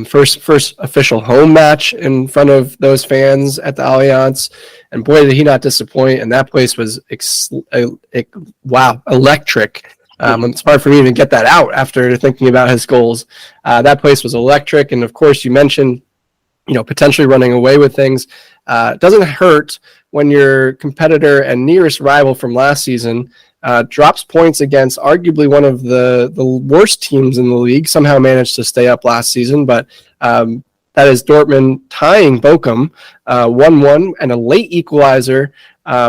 First official home match in front of those fans at the Allianz, and boy, did he not disappoint! And that place was electric. It's hard for me to even get that out after thinking about his goals. That place was electric, and of course, you mentioned potentially running away with things. It doesn't hurt when your competitor and nearest rival from last season drops points against arguably one of the worst teams in the league. Somehow managed to stay up last season, but that is Dortmund tying Bochum 1-1 and a late equalizer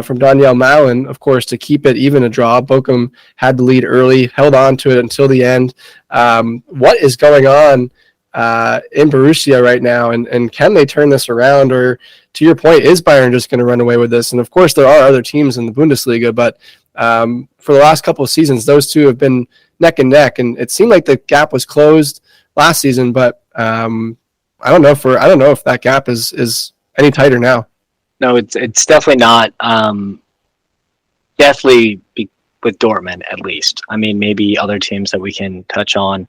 from Daniel Malin, of course, to keep it even a draw. Bochum had the lead early, held on to it until the end. What is going on in Borussia right now, and can they turn this around? Or, to your point, is Bayern just going to run away with this? And of course, there are other teams in the Bundesliga, but for the last couple of seasons, those two have been neck and neck, and it seemed like the gap was closed last season, but I don't know if that gap is any tighter now. No, it's definitely not. With Dortmund, at least. I mean, maybe other teams that we can touch on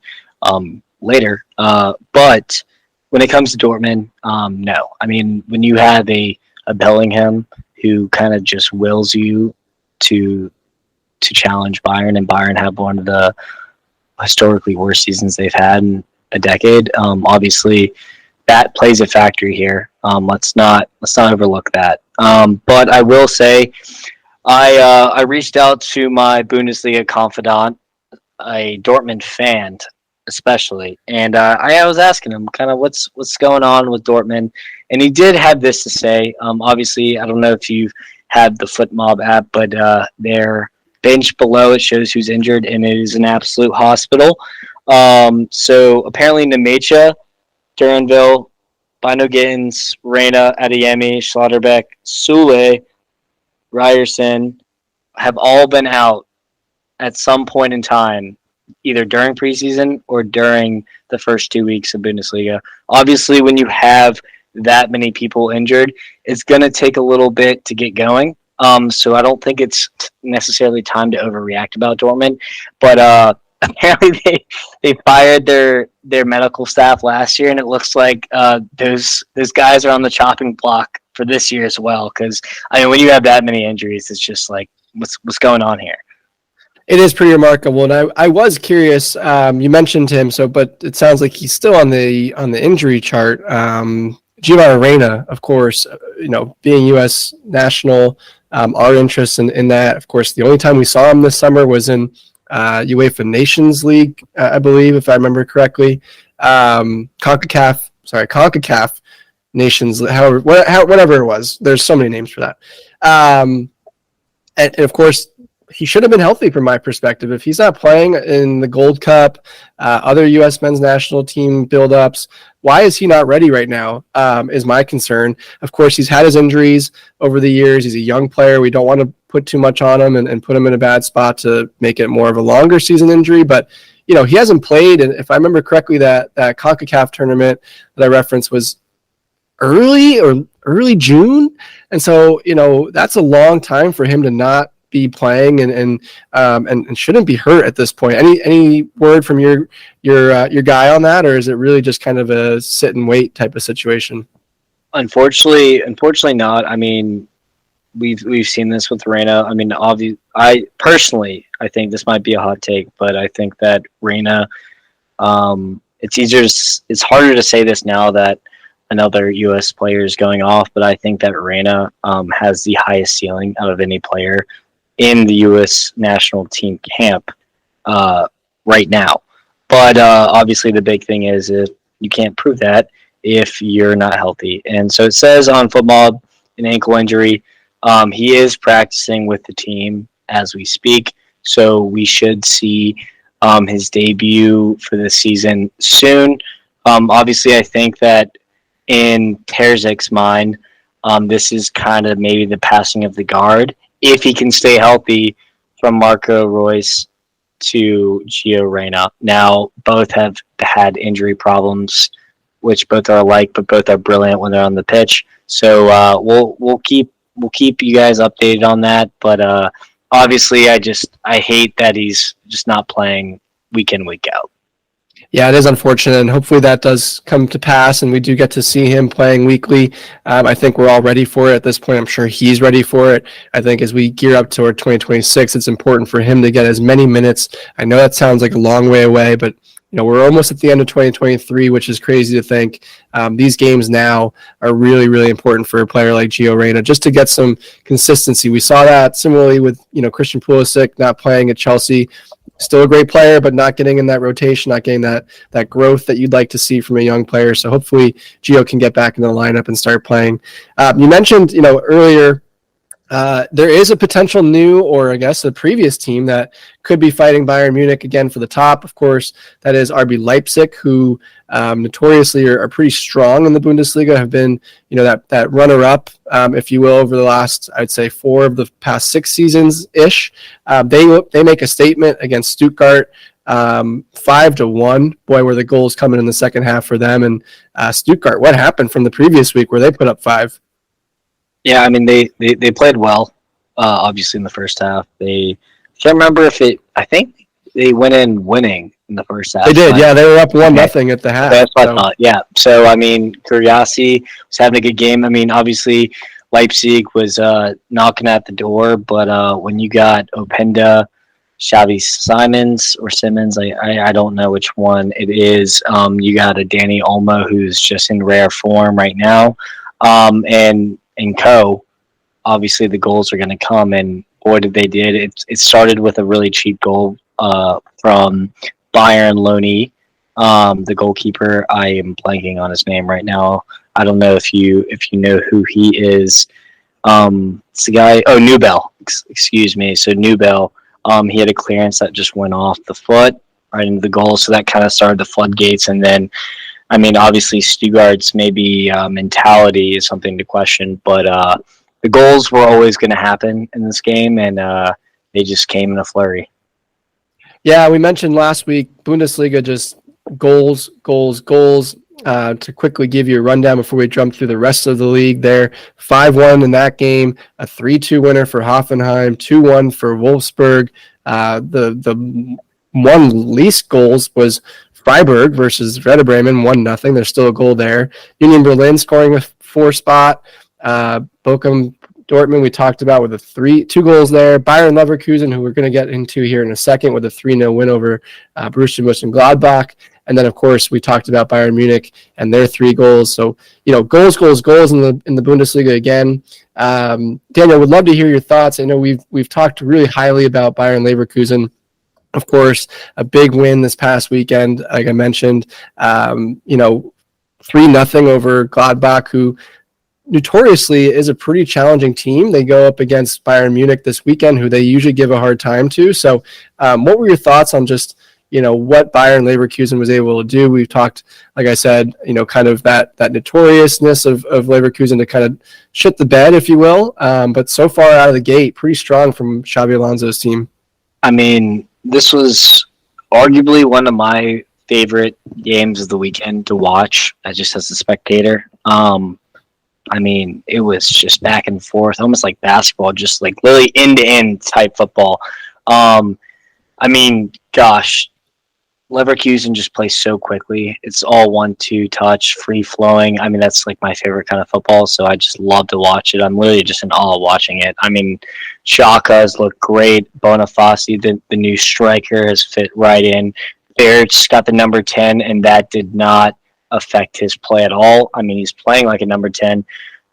later. But when it comes to Dortmund, no. I mean, when you have a Bellingham who kind of just wills you to challenge Bayern, and Bayern have one of the historically worst seasons they've had in a decade. Obviously, that plays a factor here. Let's not overlook that. But I will say, I reached out to my Bundesliga confidant, a Dortmund fan, especially, and I was asking him kind of what's going on with Dortmund, and he did have this to say. Obviously, I don't know if you have the Foot Mob app, but their bench below it shows who's injured, and it is an absolute hospital. So apparently, Nemecha Duranville, Bino Gittins, Reyna, Adeyemi, Schlotterbeck, Sule, Ryerson have all been out at some point in time, either during preseason or during the first 2 weeks of Bundesliga. Obviously, when you have that many people injured, it's going to take a little bit to get going. So I don't think it's necessarily time to overreact about Dortmund. But apparently they fired their medical staff last year, and it looks like those guys are on the chopping block for this year as well. Because I mean, when you have that many injuries, it's just like what's going on here. It is pretty remarkable, and I was curious. You mentioned him, but it sounds like he's still on the injury chart. Giovanni Reyna, of course, being U.S. national, our interest in that. Of course, the only time we saw him this summer was in UEFA Nations League, I believe, if I remember correctly. CONCACAF Nations, whatever it was. There's so many names for that. And of course, he should have been healthy from my perspective. If he's not playing in the Gold Cup, other U.S. men's national team buildups, why is he not ready right now is my concern. Of course, he's had his injuries over the years. He's a young player. We don't want to put too much on him and put him in a bad spot to make it more of a longer season injury. But, he hasn't played. And if I remember correctly, that CONCACAF tournament that I referenced was early June. And so, that's a long time for him to not be playing and shouldn't be hurt at this point. Any word from your guy on that, or is it really just kind of a sit and wait type of situation? Unfortunately not. I mean, we've seen this with Reyna. I mean, I personally think this might be a hot take, but I think that Reyna, it's harder to say this now that another U.S. player is going off, but I think that Reyna has the highest ceiling out of any player in the U.S. national team camp right now. But obviously the big thing is you can't prove that if you're not healthy. And so it says on Football, an ankle injury. He is practicing with the team as we speak, so we should see his debut for the season soon. Obviously, I think that in Terzik's mind, this is kind of maybe the passing of the guard, if he can stay healthy, from Marco Reus to Gio Reyna. Now, both have had injury problems, which both are alike, but both are brilliant when they're on the pitch. So we'll keep you guys updated on that. But obviously, I hate that he's just not playing week in, week out. Yeah, it is unfortunate, and hopefully that does come to pass, and we do get to see him playing weekly. I think we're all ready for it at this point. I'm sure he's ready for it. I think as we gear up toward 2026, it's important for him to get as many minutes. I know that sounds like a long way away, but we're almost at the end of 2023, which is crazy to think. These games now are really, really important for a player like Gio Reyna, just to get some consistency. We saw that similarly with Christian Pulisic not playing at Chelsea. Still a great player, but not getting in that rotation, not getting that growth that you'd like to see from a young player. So hopefully Gio can get back into the lineup and start playing. You mentioned, earlier, there is a potential new, or I guess a previous team that could be fighting Bayern Munich again for the top. Of course, that is RB Leipzig, who notoriously are pretty strong in the Bundesliga, have been, that runner-up, if you will, over the last, I'd say, 4 of the past 6 seasons-ish. They make a statement against Stuttgart, 5-1. Boy, were the goals coming in the second half for them. And Stuttgart, what happened from the previous week where they put up 5? Yeah, I mean, they played well, obviously, in the first half. I can't remember if I think they went in winning in the first half. They did, yeah. They were up 1-0 at the half. That's what I thought, yeah. So, I mean, Kuriasi was having a good game. I mean, obviously, Leipzig was knocking at the door, but when you got Openda, Xavi Simmons, I don't know which one it is. You got a Danny Olmo, who's just in rare form right now, and obviously the goals are going to come, and boy, did they did. It started with a really cheap goal from Bayern Loney, the goalkeeper. I am blanking on his name right now. I don't know if you know who he is. It's the guy. Oh, Newbell. Excuse me. So Newbell. He had a clearance that just went off the foot right into the goal, so that kind of started the floodgates, and then I mean, obviously Stuttgart's maybe mentality is something to question, but the goals were always going to happen in this game, and they just came in a flurry. Yeah, we mentioned last week Bundesliga just goals, goals, goals. To quickly give you a rundown before we jump through the rest of the league, there 5-1 in that game, a 3-2 winner for Hoffenheim, 2-1 for Wolfsburg. The one least goals was Freiburg versus Werder Bremen, 1-0. There's still a goal there. Union Berlin scoring a 4 spot. Bochum Dortmund, we talked about with two goals there. Bayern Leverkusen, who we're going to get into here in a second, with a 3-0 win over Borussia Mönchengladbach. And then, of course, we talked about Bayern Munich and their 3 goals. So, goals, goals, goals in the Bundesliga again. Daniel, would love to hear your thoughts. I know we've talked really highly about Bayern Leverkusen. Of course, a big win this past weekend, like I mentioned. 3-0 over Gladbach, who notoriously is a pretty challenging team. They go up against Bayern Munich this weekend, who they usually give a hard time to. So what were your thoughts on just, what Bayern Leverkusen was able to do? We've talked, like I said, kind of that notoriousness of Leverkusen to kind of shit the bed, if you will. But so far out of the gate, pretty strong from Xabi Alonso's team. I mean, this was arguably one of my favorite games of the weekend to watch, just as a spectator. I mean, it was just back and forth, almost like basketball, just like literally end-to-end type football. I mean, gosh, Leverkusen just plays so quickly. It's all 1-2 touch, free-flowing. I mean, that's like my favorite kind of football, so I just love to watch it. I'm literally just in awe watching it. I mean, Xhaka has looked great. Boniface, the new striker, has fit right in. Barrett's got the number 10, and that did not affect his play at all. I mean, he's playing like a number 10,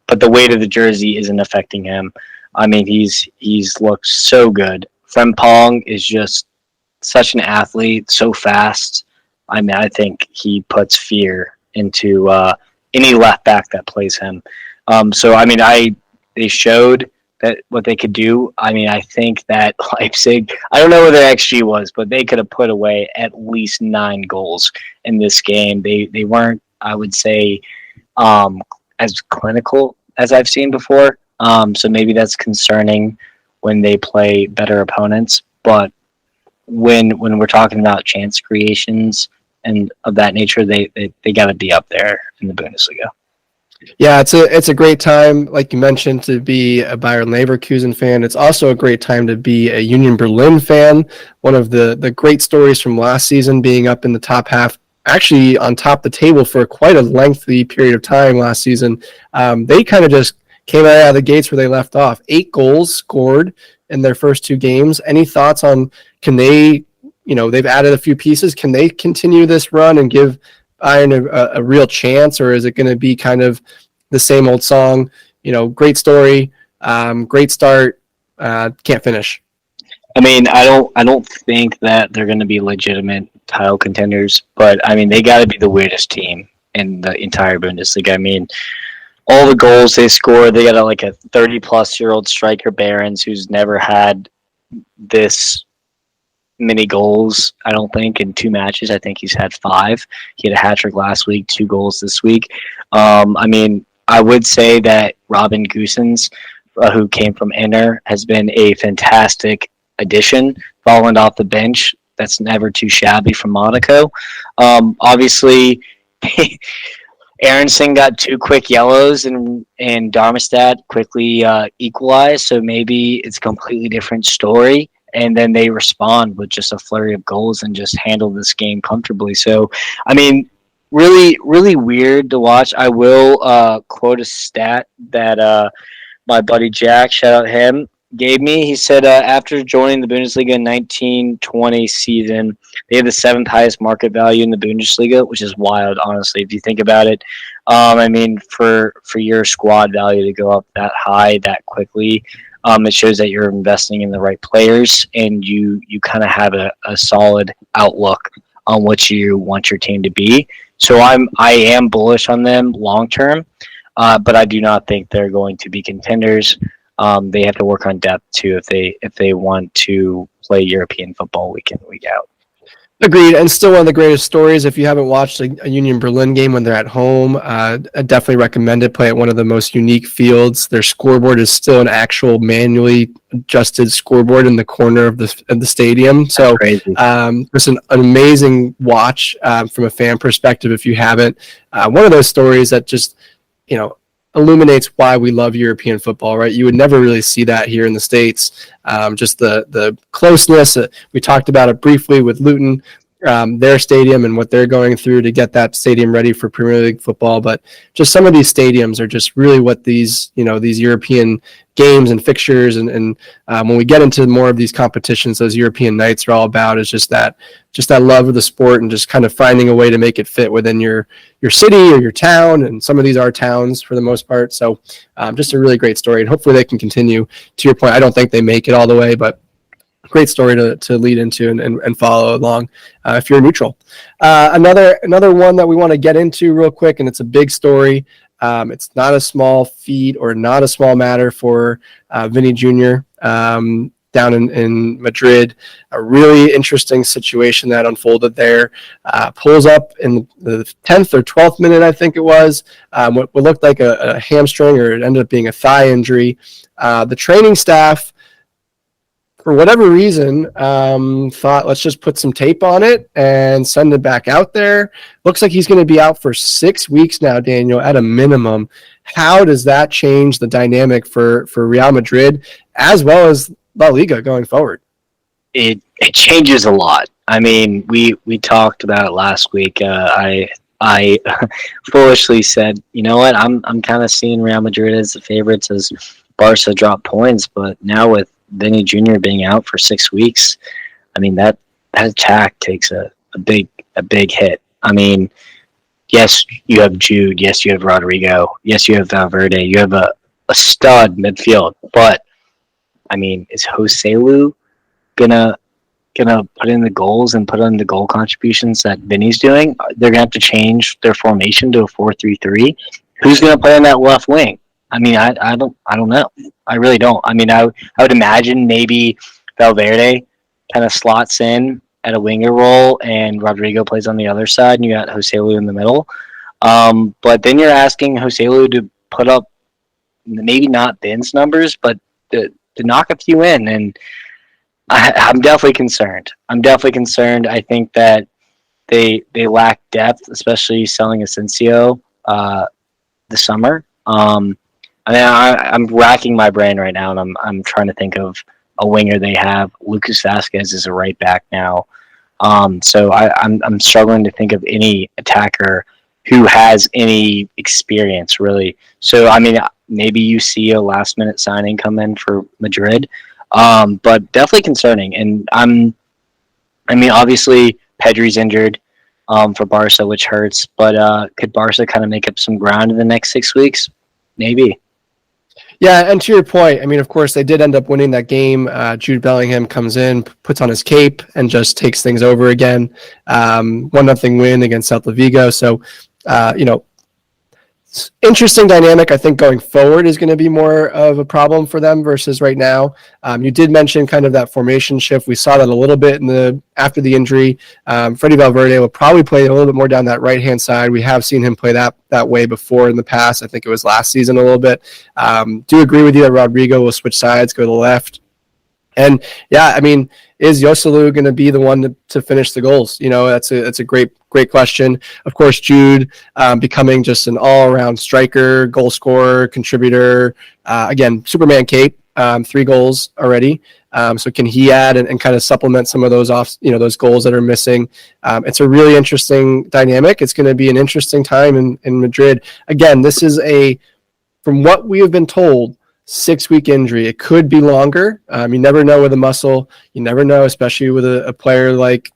but the weight of the jersey isn't affecting him. I mean, he's looked so good. Frimpong is just such an athlete, so fast. I mean, I think he puts fear into any left back that plays him. So, I mean, they showed that what they could do. I mean, I think that Leipzig, I don't know what their XG was, but they could have put away at least 9 goals in this game. They weren't, I would say, as clinical as I've seen before. So maybe that's concerning when they play better opponents. But when we're talking about chance creations and of that nature, they got to be up there in the Bundesliga. Yeah, it's a great time, like you mentioned, to be a Bayern Leverkusen fan. It's also a great time to be a Union Berlin fan. One of the great stories from last season, being up in the top half, actually on top of the table for quite a lengthy period of time last season. They kind of just came out of the gates where they left off. 8 goals scored in their first 2 games. Any thoughts on, can they, they've added a few pieces. Can they continue this run and give Bayern a real chance, or is it going to be kind of the same old song? Great story, great start, can't finish. I mean, I don't think that they're going to be legitimate title contenders, but I mean, they got to be the weirdest team in the entire Bundesliga. I mean, all the goals they score, they got like a 30-plus-year-old striker, Behrens, who's never had this many goals, I don't think, in 2 matches. I think he's had 5. He had a hat-trick last week, 2 goals this week. I mean, I would say that Robin Gosens, who came from Inter, has been a fantastic addition, falling off the bench. That's never too shabby from Monaco. Obviously, Aronson got 2 quick yellows, and Darmstadt quickly equalized, so maybe it's a completely different story. And then they respond with just a flurry of goals and just handle this game comfortably. So, I mean, really, really weird to watch. I will quote a stat that my buddy Jack, shout out him, gave me. He said after joining the Bundesliga in 1920 season, they had the 7th highest market value in the Bundesliga, which is wild, honestly, if you think about it. I mean, for your squad value to go up that high that quickly, it shows that you're investing in the right players, and you kind of have a solid outlook on what you want your team to be. So I am bullish on them long term, but I do not think they're going to be contenders. They have to work on depth too if they want to play European football week in week out. Agreed, and still one of the greatest stories. If you haven't watched a Union Berlin game when they're at home, I definitely recommend it. Play at one of the most unique fields. Their scoreboard is still an actual manually adjusted scoreboard in the corner of the stadium. So Crazy. it's an amazing watch from a fan perspective. If you haven't, one of those stories that just you know illuminates why we love European football, right? You would never really see that here in the States. Just the closeness. We talked about it briefly with Luton, their stadium and what they're going through to get that stadium ready for Premier League football. But just some of these stadiums are just really what these European games and fixtures and when we get into more of these competitions, those European nights are all about is just that love of the sport and just kind of finding a way to make it fit within your city or your town. And some of these are towns for the most part. So just a really great story. And hopefully they can continue. To your point, I don't think they make it all the way, but great story to lead into and follow along if you're neutral. Another one that we want to get into real quick, and it's a big story. It's not a small feat or not a small matter for Vinny Jr. Down in Madrid. A really interesting situation that unfolded there. Pulls up in the 10th or 12th minute, I think it was, what looked like a hamstring, or it ended up being a thigh injury. The training staff, for whatever reason, thought, let's just put some tape on it and send it back out there. Looks like he's going to be out for 6 weeks now, Daniel, at a minimum. How does that change the dynamic for Real Madrid as well as La Liga going forward? It changes a lot. I mean, we talked about it last week. I foolishly said, you know what, I'm kind of seeing Real Madrid as the favorites as Barca drop points, but now with Vinny Jr. being out for 6 weeks, I mean that attack takes a big hit. I mean, yes, you have Jude, yes, you have Rodrigo, yes, you have Valverde, you have a stud midfield, but I mean, is Joselu gonna put in the goals and put in the goal contributions that Vinny's doing? They're gonna have to change their formation to a 4-3-3. Who's gonna play in that left wing? I mean, I don't know. I really don't. I mean, I would imagine maybe Valverde kind of slots in at a winger role and Rodrigo plays on the other side and you got Joselu in the middle. But then you're asking Joselu to put up maybe not Ben's numbers, but to knock a few in. And I'm definitely concerned. I think that they lack depth, especially selling Asensio this summer. I mean, I'm racking my brain right now, and I'm trying to think of a winger they have. Lucas Vasquez is a right back now, so I'm struggling to think of any attacker who has any experience really. So I mean, maybe you see a last minute signing come in for Madrid, but definitely concerning. And I mean, obviously Pedri's injured for Barca, which hurts. But could Barca kind of make up some ground in the next 6 weeks? Maybe. Yeah, and to your point, I mean, of course, they did end up winning that game. Jude Bellingham comes in, puts on his cape, and just takes things over again. 1-0 win against Celta Vigo. So, interesting dynamic. I think going forward is going to be more of a problem for them versus right now. You did mention kind of that formation shift. We saw that a little bit after the injury. Freddie Valverde will probably play a little bit more down that right-hand side. We have seen him play that way before in the past. I think it was last season a little bit. Do agree with you that Rodrigo will switch sides, go to the left. And yeah, I mean, is Joselu going to be the one to finish the goals? That's a great question. Of course, Jude becoming just an all-around striker, goal scorer, contributor. Again, Superman cape, 3 goals already. So can he add and kind of supplement some of those those goals that are missing? It's a really interesting dynamic. It's going to be an interesting time in Madrid. Again, this is from what we have been told, 6-week injury. It could be longer. You never know with a muscle. You never know, especially with a player like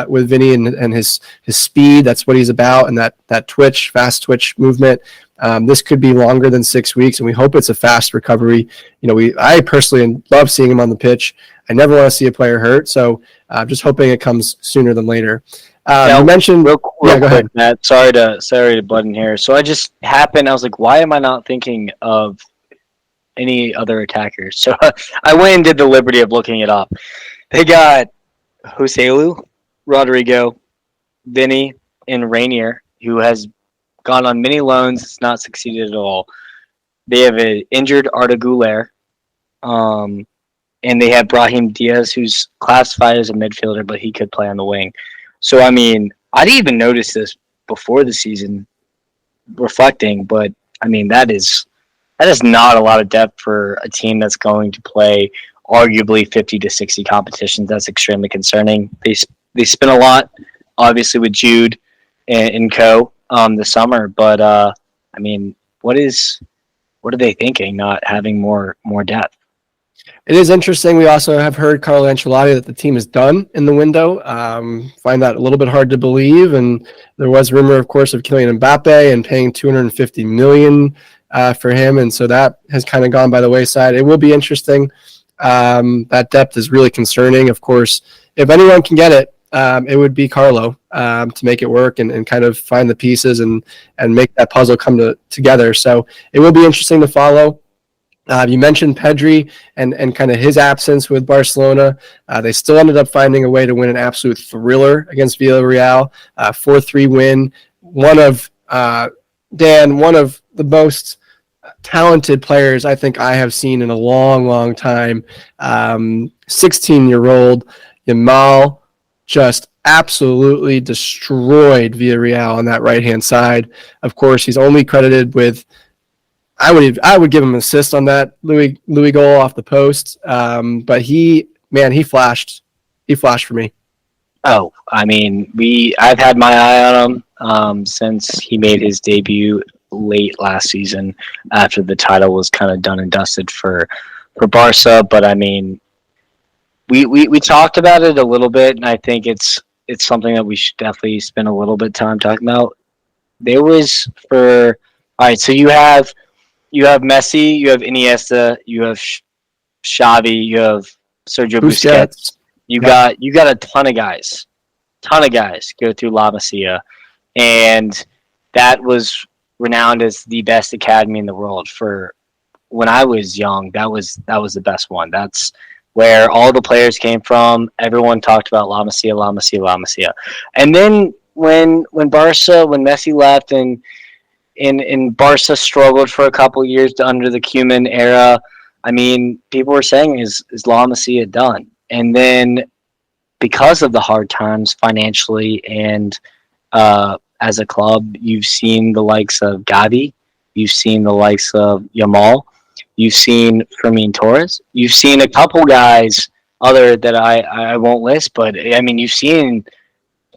with Vinny and his speed. That's what he's about, and that fast twitch movement. This could be longer than 6 weeks, and we hope it's a fast recovery. I personally love seeing him on the pitch. I never want to see a player hurt, so I'm just hoping it comes sooner than later. You mentioned real go quick, ahead. Matt. Sorry to butt in here. So I was like, why am I not thinking of any other attackers? So I went and did the liberty of looking it up. They got Joselu, Rodrigo, Vinny, and Rainier, who has gone on many loans, has not succeeded at all. They have an injured Arda Güler, um, and they have Brahim Diaz, who's classified as a midfielder, but he could play on the wing. So, I mean, I didn't even notice this before the season reflecting, but I mean, that is not a lot of depth for a team that's going to play arguably 50 to 60 competitions. That's extremely concerning. They spent a lot, obviously, with Jude and co this summer, but I mean, what are they thinking? Not having more depth. It is interesting. We also have heard Carlo Ancelotti that the team is done in the window. Find that a little bit hard to believe. And there was rumor, of course, of Kylian Mbappe and paying $250 million for him, and so that has kind of gone by the wayside. It will be interesting. That depth is really concerning. Of course, if anyone can get it, it would be Carlo to make it work and kind of find the pieces and make that puzzle come together. So it will be interesting to follow. You mentioned Pedri and kind of his absence with Barcelona. They still ended up finding a way to win an absolute thriller against Villarreal, 4-3 win. One of the most talented players I think I have seen in a long, long time. 16-year-old Yamal just absolutely destroyed Villarreal on that right-hand side. Of course, he's only credited with I would give him an assist on that Louis goal off the post. But he flashed. He flashed for me. Oh, I mean, I've had my eye on him since he made his debut late last season after the title was kind of done and dusted for Barca. But I mean, we talked about it a little bit, and I think it's something that we should definitely spend a little bit of time talking about. There was all right, so you have Messi, you have Iniesta, you have Xavi, you have Sergio Busquets. You got a ton of guys go through La Masia, and that was renowned as the best academy in the world. For when I was young, that was the best one. That's where all the players came from. Everyone talked about La Masia, La Masia, La Masia. And then when Messi left and Barca struggled for a couple years under the Koeman era, I mean, people were saying, is La Masia done? And then because of the hard times financially and as a club, you've seen the likes of Gavi, you've seen the likes of Yamal, you've seen Fermin Torres, you've seen a couple guys other that I won't list, but I mean, you've seen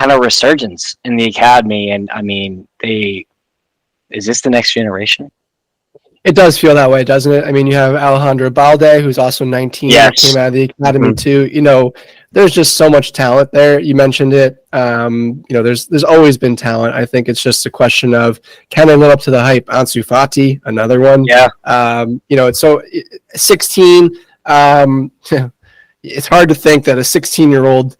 kind of resurgence in the academy, and I mean, is this the next generation? It does feel that way, doesn't it? I mean, you have Alejandro Balde, who's also 19, yes. Came out of the academy too. You know, there's just so much talent there. You mentioned it. There's always been talent. I think it's just a question of can they live up to the hype. Ansu Fati, another one. Yeah. It's so 16. It's hard to think that a 16-year-old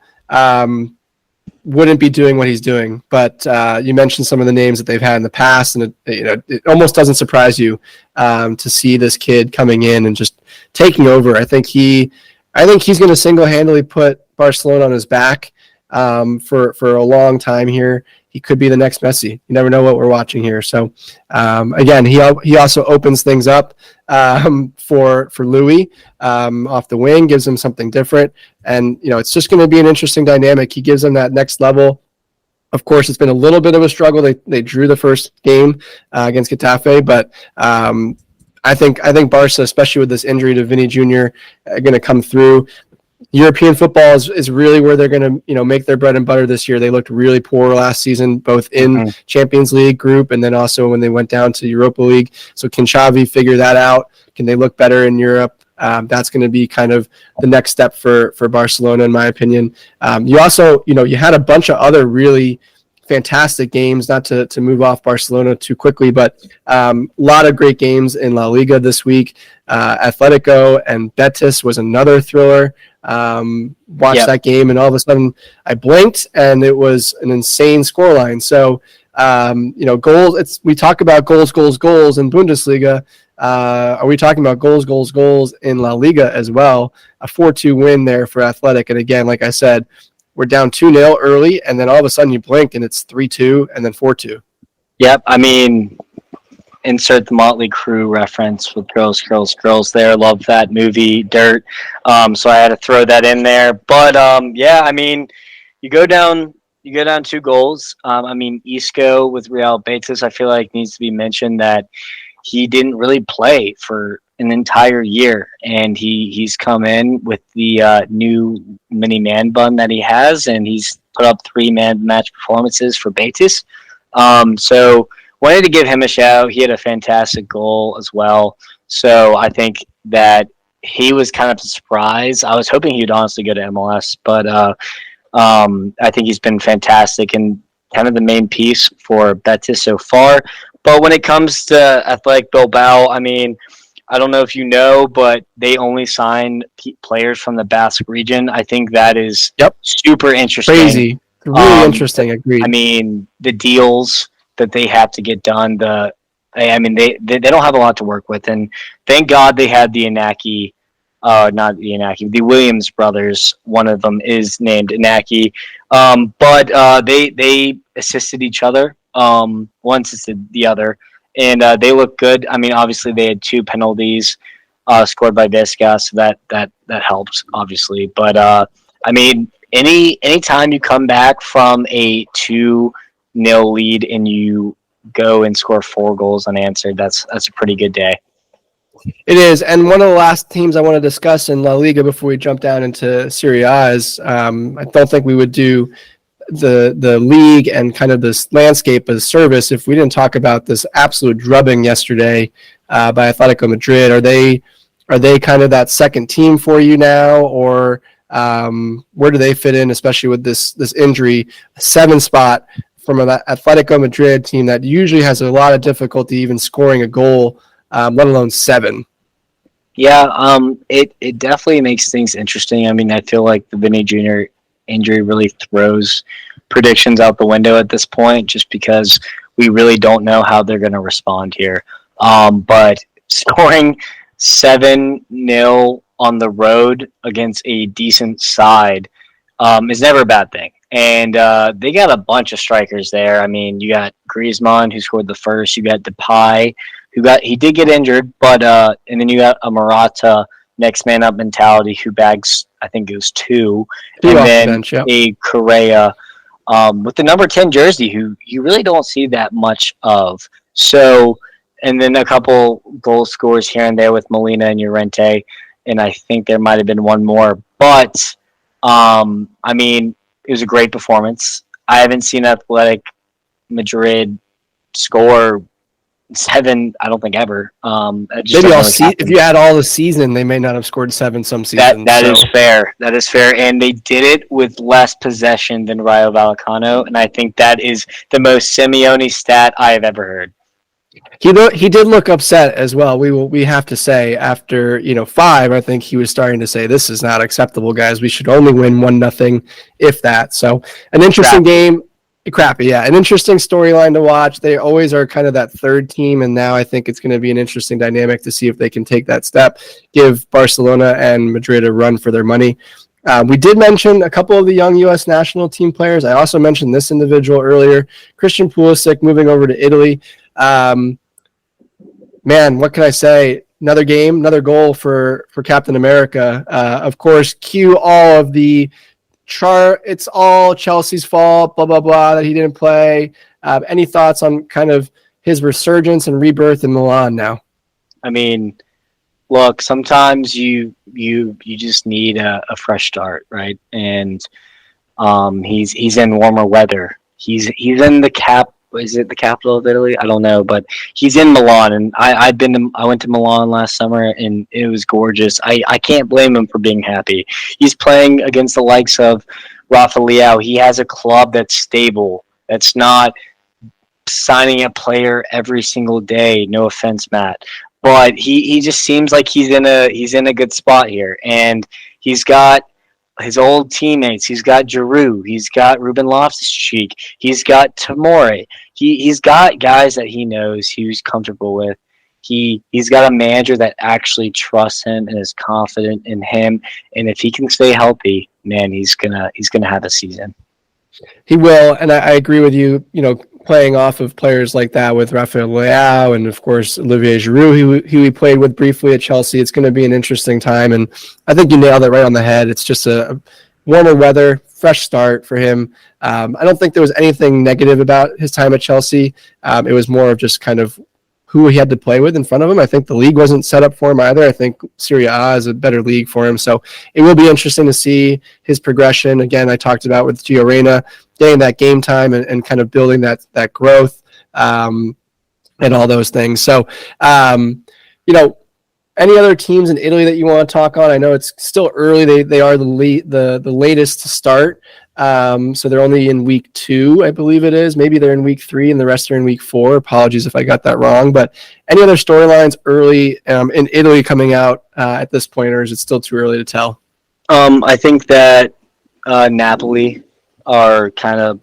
wouldn't be doing what he's doing. But you mentioned some of the names that they've had in the past, and it almost doesn't surprise you to see this kid coming in and just taking over. I think he's going to single-handedly put Barcelona on his back for a long time here. He could be the next Messi. You never know what we're watching here. So again, he also opens things up for Louis off the wing, gives him something different, and it's just going to be an interesting dynamic. He gives them that next level. Of course, it's been a little bit of a struggle. They drew the first game against Getafe, but I think Barca, especially with this injury to Vinny Jr., are going to come through. European football is really where they're going to make their bread and butter this year. They looked really poor last season, both in Champions League group and then also when they went down to Europa League. So can Xavi figure that out? Can they look better in Europe? That's going to be kind of the next step for Barcelona, in my opinion. You also, you had a bunch of other really fantastic games, not to move off Barcelona too quickly, but a lot of great games in La Liga this week. Atletico and Betis was another thriller. Watched that game, and all of a sudden I blinked, and it was an insane scoreline. So, goals. We talk about goals in Bundesliga. Are we talking about goals in La Liga as well? A 4-2 win there for Athletic, and again, like I said, we're down 2-0 early, and then all of a sudden you blink and it's 3-2 and then 4-2. Yep. I mean, insert the Motley Crue reference with Girls, Girls, Girls there. Love that movie, Dirt. So I had to throw that in there. But yeah, I mean, you go down 2 goals. I mean, Isco with Real Betis, I feel like needs to be mentioned that he didn't really play for an entire year, and he's come in with the new mini man bun that he has, and he's put up 3-man match performances for Betis. So wanted to give him a shout. He had a fantastic goal as well. So I think that he was kind of a surprise. I was hoping he'd honestly go to MLS, but I think he's been fantastic and kind of the main piece for Betis so far. But when it comes to Athletic Bilbao, I mean, I don't know if you know, but they only sign players from the Basque region. I think that is super interesting. Crazy. Really interesting. Agreed. I mean, the deals that they have to get done, I mean, they don't have a lot to work with. And thank God they had the Inaki, not the Inaki, the Williams brothers. One of them is named Inaki. But they assisted each other. One assisted the other. And they look good. I mean, obviously they had 2 penalties scored by Vesca, so that helps, obviously. But I mean, anytime you come back from a 2-0 lead and you go and score 4 goals unanswered, that's a pretty good day. It is, and one of the last teams I want to discuss in La Liga before we jump down into Serie A is I don't think we would do the league and kind of this landscape as service if we didn't talk about this absolute drubbing yesterday by Atletico Madrid. Are they kind of that second team for you now, or where do they fit in, especially with this injury? A 7 spot from an Atletico Madrid team that usually has a lot of difficulty even scoring a goal, let alone 7. Yeah, it definitely makes things interesting. I mean, I feel like the Vinny Jr. injury really throws predictions out the window at this point, just because we really don't know how they're going to respond here. But scoring 7-0 on the road against a decent side is never a bad thing. And they got a bunch of strikers there. I mean, you got Griezmann, who scored the first. You got Depay, he did get injured, but and then you got a Morata next man up mentality who bags, I think it was 2, and then bench, yep. a Correa with the number 10 jersey, who you really don't see that much of. So, and then a couple goal scores here and there with Molina and Llorente, and I think there might have been one more. But I mean, it was a great performance. I haven't seen Athletic Madrid score 7, I don't think ever. Maybe if you add all the season, they may not have scored 7 some seasons. That is fair. That is fair, and they did it with less possession than Rayo Vallecano, and I think that is the most Simeone stat I have ever heard. He did look upset as well. We have to say after 5, I think he was starting to say, "This is not acceptable, guys. We should only win 1-0, if that." So an interesting game. Crappy, yeah. An interesting storyline to watch. They always are kind of that third team, and now I think it's going to be an interesting dynamic to see if they can take that step, give Barcelona and Madrid a run for their money. We did mention a couple of the young U.S. national team players. I also mentioned this individual earlier, Christian Pulisic, moving over to Italy. Man, what can I say? Another game, another goal for Captain America. Of course, cue all of the it's all Chelsea's fault, blah, blah, blah, that he didn't play. Any thoughts on kind of his resurgence and rebirth in Milan now? I mean, look, sometimes you just need a fresh start, right? And he's in warmer weather. He's in is it the capital of Italy? I don't know, but he's in Milan, and I went to Milan last summer, and it was gorgeous. I can't blame him for being happy. He's playing against the likes of Rafa Leao. He has a club that's stable, that's not signing a player every single day. No offense, Matt, but he just seems like he's in a good spot here, and he's got his old teammates. He's got Giroud. He's got Ruben Loftus-Cheek. He's got Tomori. He's got guys that he knows, he's comfortable with. He's got a manager that actually trusts him and is confident in him. And if he can stay healthy, man, he's gonna have a season. He will, and I agree with you. Playing off of players like that with Rafael Leao and, of course, Olivier Giroud, who he played with briefly at Chelsea, it's going to be an interesting time. And I think you nailed it right on the head. It's just a warmer weather, fresh start for him. I don't think there was anything negative about his time at Chelsea. It was more of just kind of who he had to play with in front of him. I think the league wasn't set up for him either. I think Serie A is a better league for him. So it will be interesting to see his progression. Again, I talked about with Gio Reyna, getting that game time and kind of building that growth and all those things. So, any other teams in Italy that you want to talk on? I know it's still early. They are the latest to start. So they're only in week 2, I believe it is. Maybe they're in week 3 and the rest are in week 4. Apologies if I got that wrong. But any other storylines early in Italy coming out at this point, or is it still too early to tell? I think that Napoli are kind of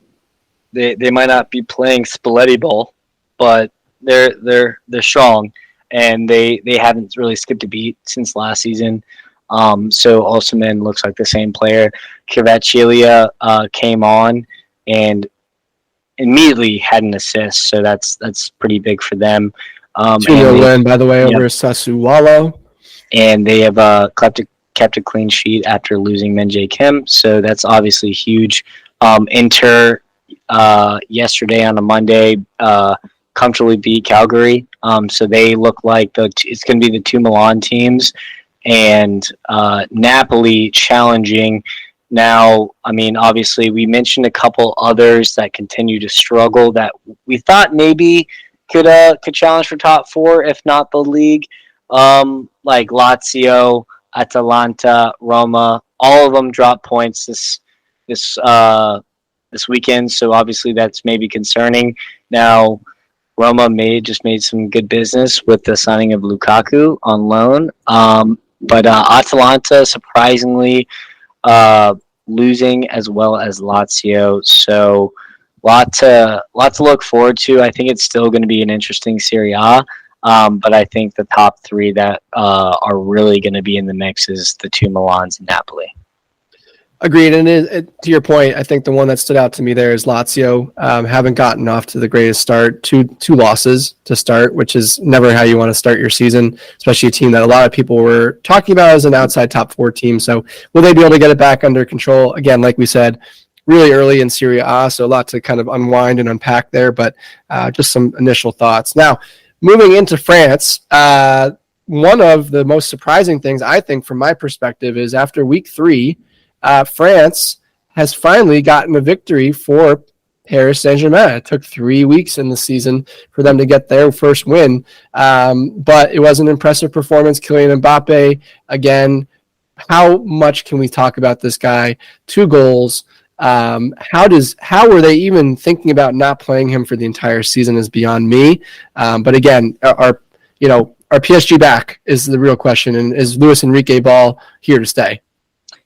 they might not be playing Spalletti ball, but they're strong and they haven't really skipped a beat since last season. So Osimhen looks like the same player. Kvaratskhelia came on and immediately had an assist, so that's pretty big for them. 2-0 win, by the way, over Sassuolo. And they have kept a clean sheet after losing Min Jae Kim, so that's obviously huge. Inter yesterday on a Monday comfortably beat Calgary, so they look like it's going to be the 2 Milan teams, and Napoli challenging. Now, I mean, obviously, we mentioned a couple others that continue to struggle that we thought maybe could challenge for top 4, if not the league, like Lazio, Atalanta, Roma. All of them dropped points this weekend, so obviously that's maybe concerning. Now, Roma just made some good business with the signing of Lukaku on loan, but Atalanta surprisingly losing as well as Lazio, so lot to look forward to. I think it's still going to be an interesting Serie A, but I think the top 3 that are really going to be in the mix is the 2 Milans and Napoli. Agreed, and to your point, I think the one that stood out to me there is Lazio. Haven't gotten off to the greatest start. Two losses to start, which is never how you want to start your season, especially a team that a lot of people were talking about as an outside top 4 team. So will they be able to get it back under control? Again, like we said, really early in Serie A, so a lot to kind of unwind and unpack there, but just some initial thoughts. Now, moving into France, one of the most surprising things, I think, from my perspective, is after week 3, France has finally gotten a victory for Paris Saint-Germain. It took 3 weeks in the season for them to get their first win, but it was an impressive performance. Kylian Mbappe, again, how much can we talk about this guy? 2 goals. How were they even thinking about not playing him for the entire season is beyond me. But again, are PSG back is the real question, and is Luis Enrique ball here to stay?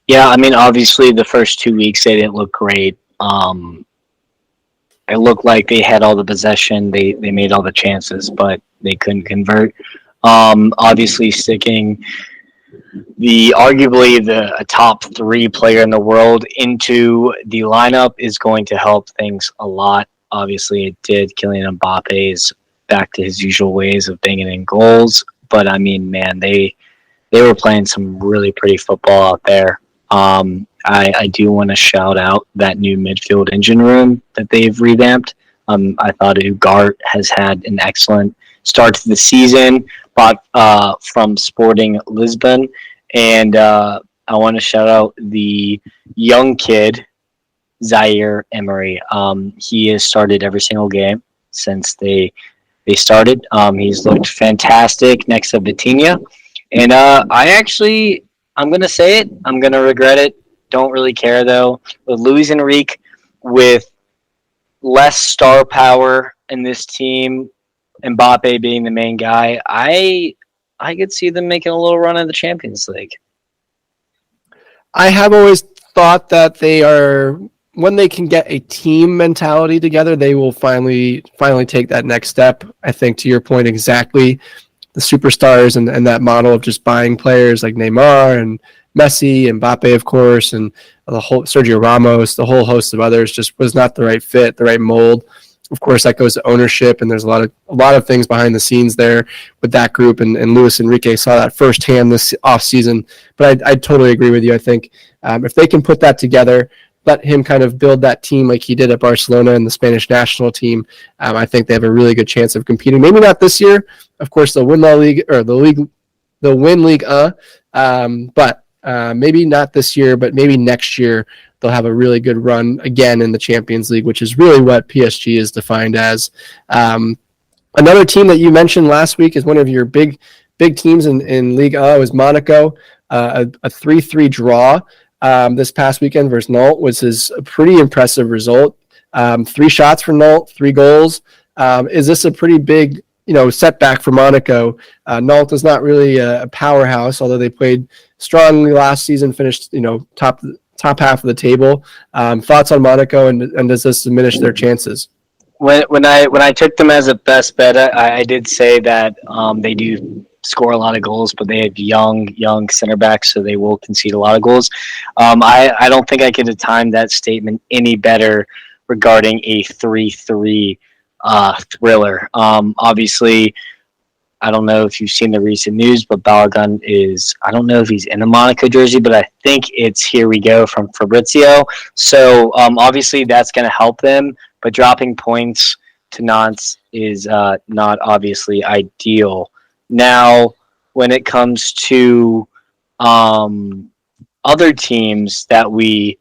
Yeah, I mean, obviously the first 2 weeks they didn't look great. It looked like they had all the possession, they made all the chances, but they couldn't convert. Obviously, sticking arguably a top 3 player in the world into the lineup is going to help things a lot. Obviously, it did. Kylian Mbappe is back to his usual ways of banging in goals, but I mean, man, they were playing some really pretty football out there. I do want to shout out that new midfield engine room that they've revamped. I thought Ugarte has had an excellent start to the season, bought from Sporting Lisbon, and I want to shout out the young kid, Zaire Emery. He has started every single game since they started. He's looked fantastic next to Vitinha, and I'm going to say it. I'm going to regret it. Don't really care, though. With Luis Enrique, with less star power in this team, Mbappe being the main guy, I could see them making a little run in the Champions League. I have always thought that they are, when they can get a team mentality together, they will finally take that next step. I think, to your point, exactly, the superstars and that model of just buying players like Neymar and Messi, Mbappe, of course, and the whole Sergio Ramos, the whole host of others, just was not the right fit, the right mold. Of course, that goes to ownership, and there's a lot of things behind the scenes there with that group. And Luis Enrique saw that firsthand this offseason. But I totally agree with you. I think if they can put that together, let him kind of build that team like he did at Barcelona and the Spanish national team, I think they have a really good chance of competing. Maybe not this year. Of course, they'll win they'll win League but maybe not this year, but maybe next year they'll have a really good run again in the Champions League, which is really what PSG is defined as. Another team that you mentioned last week is one of your big teams in Ligue 1 was Monaco. A 3-3 draw this past weekend versus Nantes, which is a pretty impressive result. 3 shots for Nantes, 3 goals. Is this a pretty big setback for Monaco? Nantes is not really a powerhouse, although they played strongly last season, finished top half of the table. Thoughts on Monaco, and does this diminish their chances? When I took them as a best bet, I did say that they do score a lot of goals, but they have young center backs, so they will concede a lot of goals. I don't think I could have timed that statement any better regarding a 3-3 thriller. Obviously, I don't know if you've seen the recent news, but Balogun I don't know if he's in a Monaco jersey, but I think it's Here We Go from Fabrizio. So obviously that's going to help them, but dropping points to Nantes is not obviously ideal. Now, when it comes to other teams that we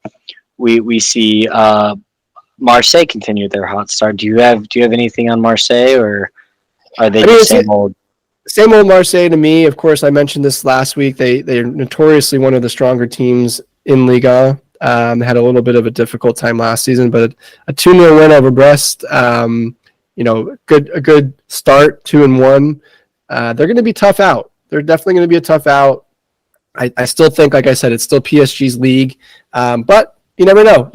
see, Marseille continue their hot start. Do you have anything on Marseille, or are they just same old? Same old Marseille to me. Of course, I mentioned this last week. They're notoriously one of the stronger teams in Liga. They had a little bit of a difficult time last season, but a 2-0 win over Brest. A good start, 2-1. They're going to be tough out. They're definitely going to be a tough out. I still think, like I said, it's still PSG's league, but you never know.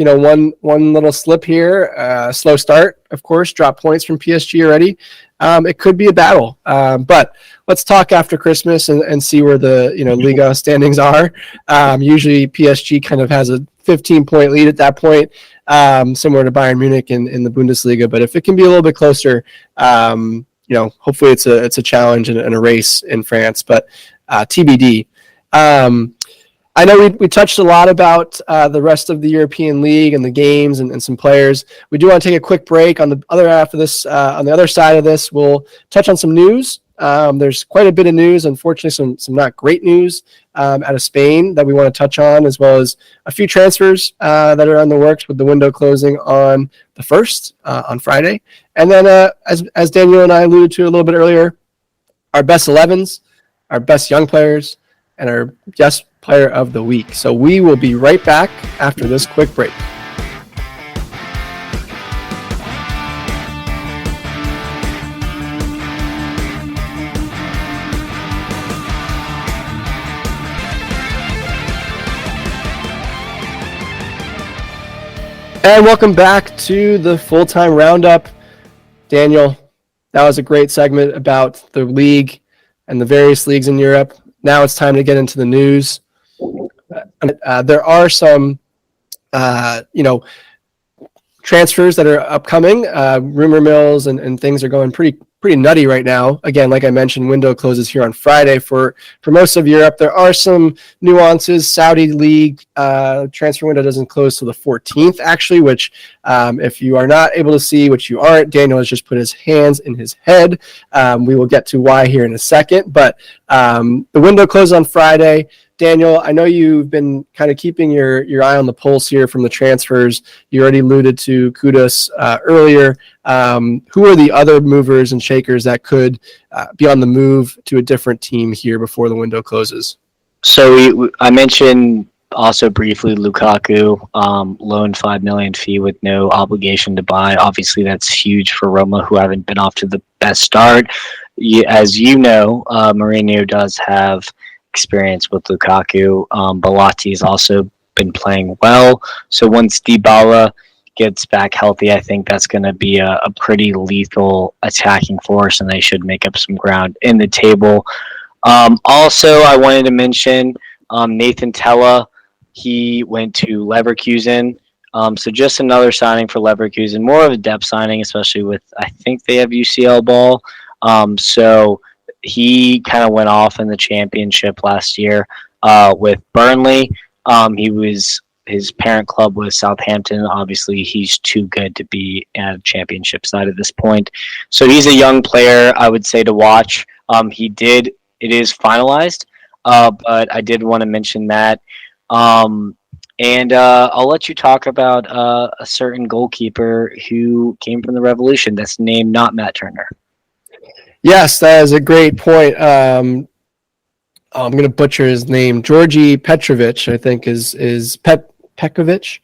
One little slip here, slow start, of course, drop points from PSG already. It could be a battle, but let's talk after Christmas and see where the Liga standings are. Usually PSG kind of has a 15-point lead at that point, similar to Bayern Munich in the Bundesliga. But if it can be a little bit closer, hopefully it's a challenge and a race in France. But TBD. I know we touched a lot about the rest of the European League and the games and some players. We do want to take a quick break. On the other half of this, on the other side of this, we'll touch on some news. There's quite a bit of news, unfortunately, some not great news out of Spain that we want to touch on, as well as a few transfers that are on the works with the window closing on the 1st, on Friday. And then, as Daniel and I alluded to a little bit earlier, our best 11s, our best young players, and our best player of the week. So we will be right back after this quick break. And welcome back to the full-time roundup. Daniel, that was a great segment about the league and the various leagues in Europe. Now it's time to get into the news. There are some, transfers that are upcoming. Rumor mills and things are going pretty nutty right now. Again, like I mentioned, window closes here on Friday for most of Europe. There are some nuances. Saudi League transfer window doesn't close till the 14th, actually, which if you are not able to see, which you aren't, Daniel has just put his hands in his head. We will get to why here in a second, but the window closes on Friday. Daniel, I know you've been kind of keeping your eye on the pulse here from the transfers. You already alluded to Kudus earlier. Who are the other movers and shakers that could be on the move to a different team here before the window closes? So I mentioned also briefly Lukaku, loan $5 million fee with no obligation to buy. Obviously, that's huge for Roma, who haven't been off to the best start. As you know, Mourinho does have experience with Lukaku. Bellotti has also been playing well. So once Dybala gets back healthy, I think that's going to be a pretty lethal attacking force, and they should make up some ground in the table. Also, I wanted to mention Nathan Tella, he went to Leverkusen. So just another signing for Leverkusen, more of a depth signing, especially with I think they have UCL ball. So he kind of went off in the championship last year with Burnley. His parent club was Southampton. Obviously, he's too good to be at a championship side at this point. So he's a young player, I would say, to watch. It is finalized, but I did want to mention that. And I'll let you talk about a certain goalkeeper who came from the Revolution that's named not Matt Turner. Yes, that is a great point. I'm going to butcher his name. Georgi Petrovic, I think, is Pekovic.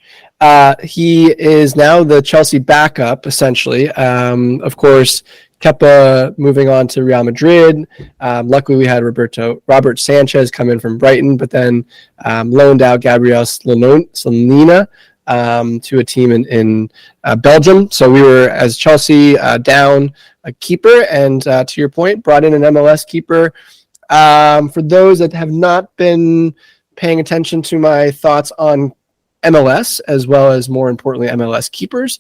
He is now the Chelsea backup, essentially. Of course, Kepa moving on to Real Madrid. Luckily, we had Robert Sanchez come in from Brighton, but then loaned out Gabriel Slonina to a team in Belgium. So we were, as Chelsea, down a keeper, and to your point, brought in an MLS keeper. For those that have not been paying attention to my thoughts on MLS, as well as more importantly, MLS keepers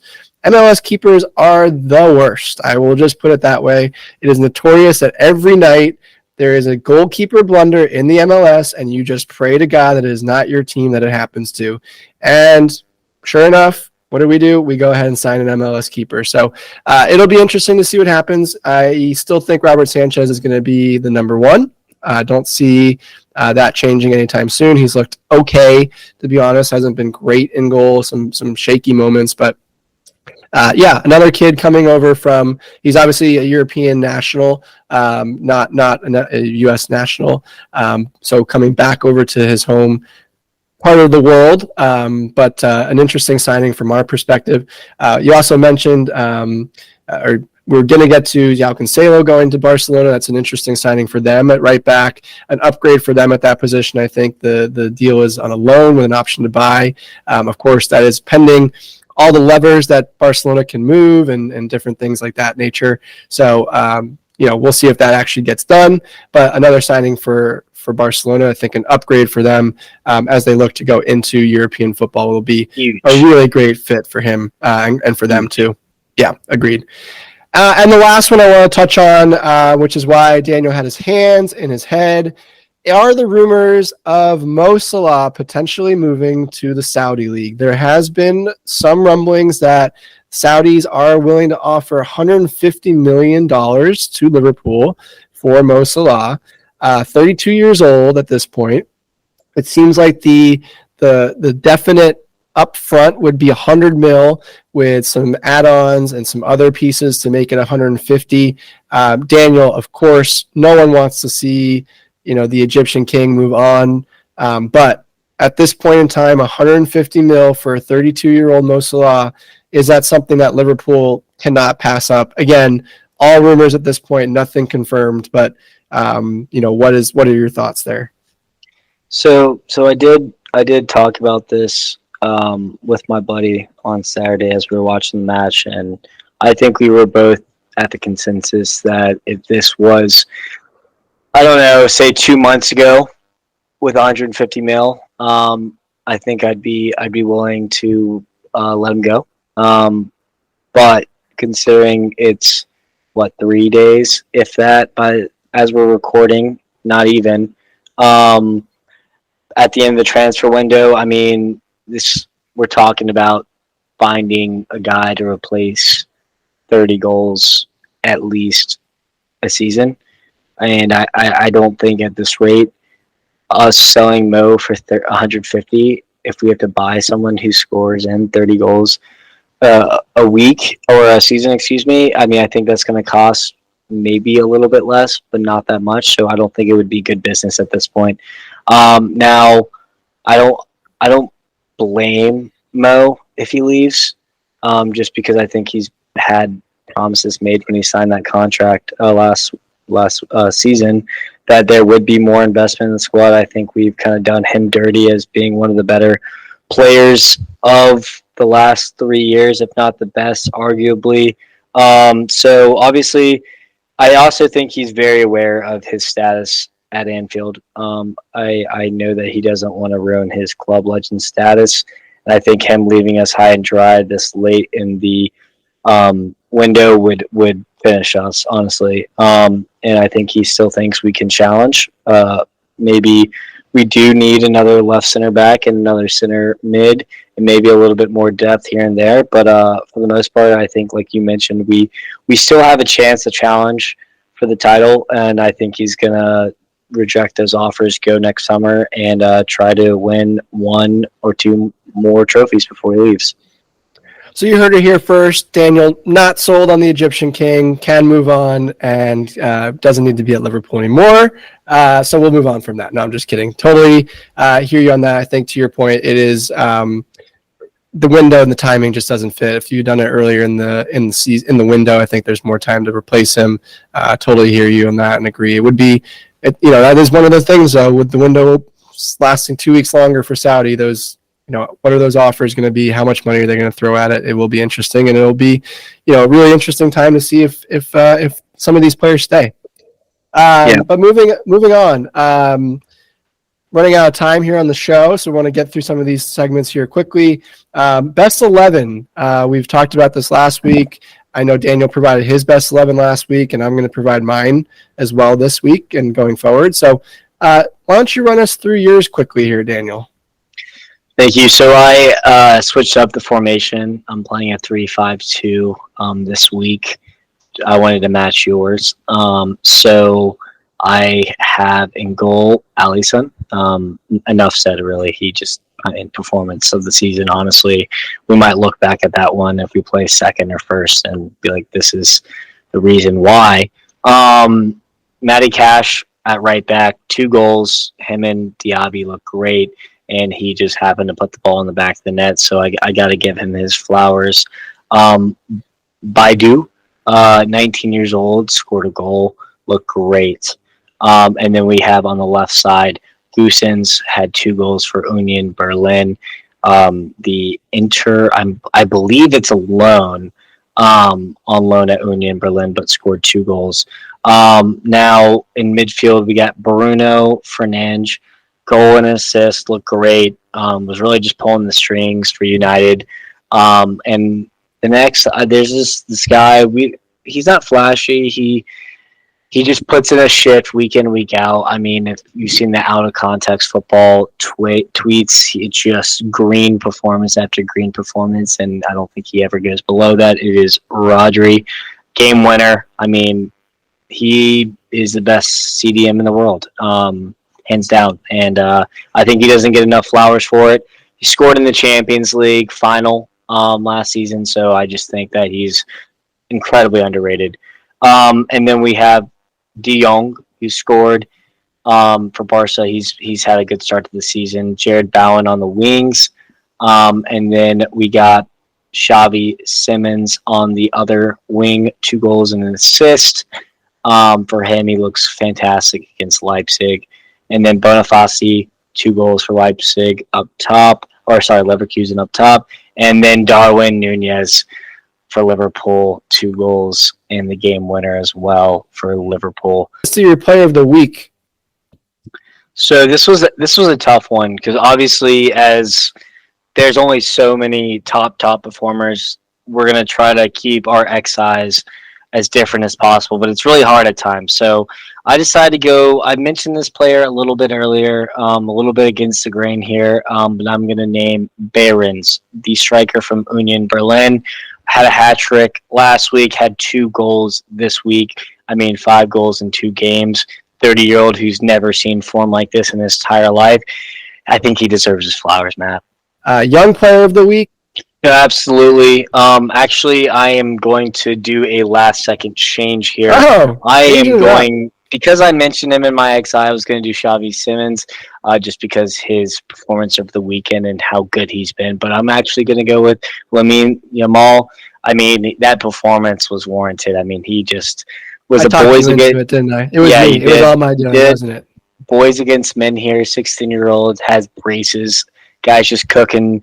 are the worst. I will just put it that way. It is notorious that every night there is a goalkeeper blunder in the MLS, and you just pray to God that it is not your team that it happens to. And sure enough, what do? We go ahead and sign an MLS keeper. So it'll be interesting to see what happens. I still think Robert Sanchez is going to be the number one. Don't see that changing anytime soon. He's looked okay, to be honest. Hasn't been great in goal, some shaky moments, but another kid coming over from. He's obviously a European national, not a U.S. national. So coming back over to his home part of the world, but an interesting signing from our perspective. You also mentioned, or we're going to get to João Cancelo going to Barcelona. That's an interesting signing for them at right back, an upgrade for them at that position. I think the deal is on a loan with an option to buy. Of course, that is pending all the levers that Barcelona can move and different things like that nature. So, we'll see if that actually gets done. But another signing for Barcelona, I think an upgrade for them as they look to go into European football will be huge. A really great fit for him and for them too. Yeah, agreed. And the last one I want to touch on, which is why Daniel had his hands in his head, are the rumors of Mo Salah potentially moving to the Saudi League. There has been some rumblings that Saudis are willing to offer $150 million to Liverpool for Mo Salah, 32 years old at this point. It seems like the definite up front would be 100 mil with some add-ons and some other pieces to make it 150. Daniel, of course, no one wants to see the Egyptian king move on, but at this point in time, 150 mil for a 32-year-old Mo Salah, is that something that Liverpool cannot pass up? Again, all rumors at this point, nothing confirmed, but what are your thoughts there? So I did talk about this with my buddy on Saturday as we were watching the match, and I think we were both at the consensus that if this was, I don't know, say 2 months ago with 150 mil, I think I'd be willing to let him go. But considering it's 3 days, if that, as we're recording, not even at the end of the transfer window, I mean, we're talking about finding a guy to replace 30 goals at least a season. And I don't think at this rate, us selling Mo for 150, if we have to buy someone who scores in 30 goals a week or a season, I mean, I think that's going to cost maybe a little bit less, but not that much. So I don't think it would be good business at this point. Now, I don't blame Mo if he leaves, just because I think he's had promises made when he signed that contract last season that there would be more investment in the squad. I think we've kind of done him dirty as being one of the better players of the last 3 years, if not the best, arguably. So obviously, I also think he's very aware of his status at Anfield. I know that he doesn't want to ruin his club legend status, and I think him leaving us high and dry this late in the window would finish us, honestly. And I think he still thinks we can challenge. Maybe we do need another left center back and another center mid, and maybe a little bit more depth here and there. But for the most part, I think, like you mentioned, we still have a chance to challenge for the title, and I think he's gonna reject those offers, go next summer, and try to win one or two more trophies before he leaves. So you heard it here first. Daniel, not sold on the Egyptian King, can move on, and doesn't need to be at Liverpool anymore. So we'll move on from that. No, I'm just kidding. Totally hear you on that. I think to your point, it is the window and the timing just doesn't fit. If you'd done it earlier in the season, in the window, I think there's more time to replace him. Totally hear you on that and agree. It would be, that is one of the things though, with the window lasting 2 weeks longer for Saudi. Those, what are those offers going to be? How much money are they going to throw at it? It will be interesting, and it'll be, a really interesting time to see if some of these players stay. But moving on. Running out of time here on the show, so we want to get through some of these segments here quickly. Best 11. We've talked about this last week. I know Daniel provided his best 11 last week, and I'm going to provide mine as well this week and going forward. So why don't you run us through yours quickly here, Daniel? Thank you. So I switched up the formation. I'm playing a 3-5-2 this week. I wanted to match yours. So I have in goal Alisson. Enough said, really. He just, in performance of the season, honestly, we might look back at that one if we play second or first and be like, this is the reason why. Matty Cash at right back, 2 goals. Him and Diaby look great, and he just happened to put the ball in the back of the net, so I got to give him his flowers. Baidu, 19 years old, scored a goal, looked great. And then we have on the left side, Goossens had 2 goals for Union Berlin. The Inter, I believe it's a loan, on loan at Union Berlin, but scored 2 goals. Now in midfield, we got Bruno Fernandes, goal and assist, looked great. Was really just pulling the strings for United. And the next, there's this guy. He's not flashy. He just puts in a shift week in, week out. I mean, if you've seen the out of context football tweets, it's just green performance after green performance, and I don't think he ever goes below that. It is Rodri, game winner. I mean, he is the best CDM in the world, hands down. And I think he doesn't get enough flowers for it. He scored in the Champions League final last season, so I just think that he's incredibly underrated. And then we have De Jong, who scored for Barca. He's had a good start to the season. Jared Bowen on the wings. And then we got Xavi Simons on the other wing, 2 goals and an assist. For him, he looks fantastic against Leipzig. And then Boniface, 2 goals for Leipzig up top. Leverkusen up top. And then Darwin Nunez for Liverpool, 2 goals and the game winner as well for Liverpool. Let's see your player of the week. So this was a tough one because obviously, as there's only so many top performers, we're gonna try to keep our XIs as different as possible, but it's really hard at times. So I decided to go. I mentioned this player a little bit earlier, a little bit against the grain here, but I'm gonna name Behrens, the striker from Union Berlin. Had a hat trick last week, had 2 goals this week. 5 goals in 2 games. 30-year-old who's never seen form like this in his entire life. I think he deserves his flowers, Matt. Young player of the week? Yeah, absolutely. Actually, I am going to do a last-second change here. Because I mentioned him in my XI, I was going to do Xavi Simons, just because his performance over the weekend and how good he's been. But I'm actually going to go with Lamine Yamal. That performance was warranted. He just was a boys against it, didn't I? It was me. It was all my doing, wasn't it? Boys against men here. 16-year-old has braces. Guys just cooking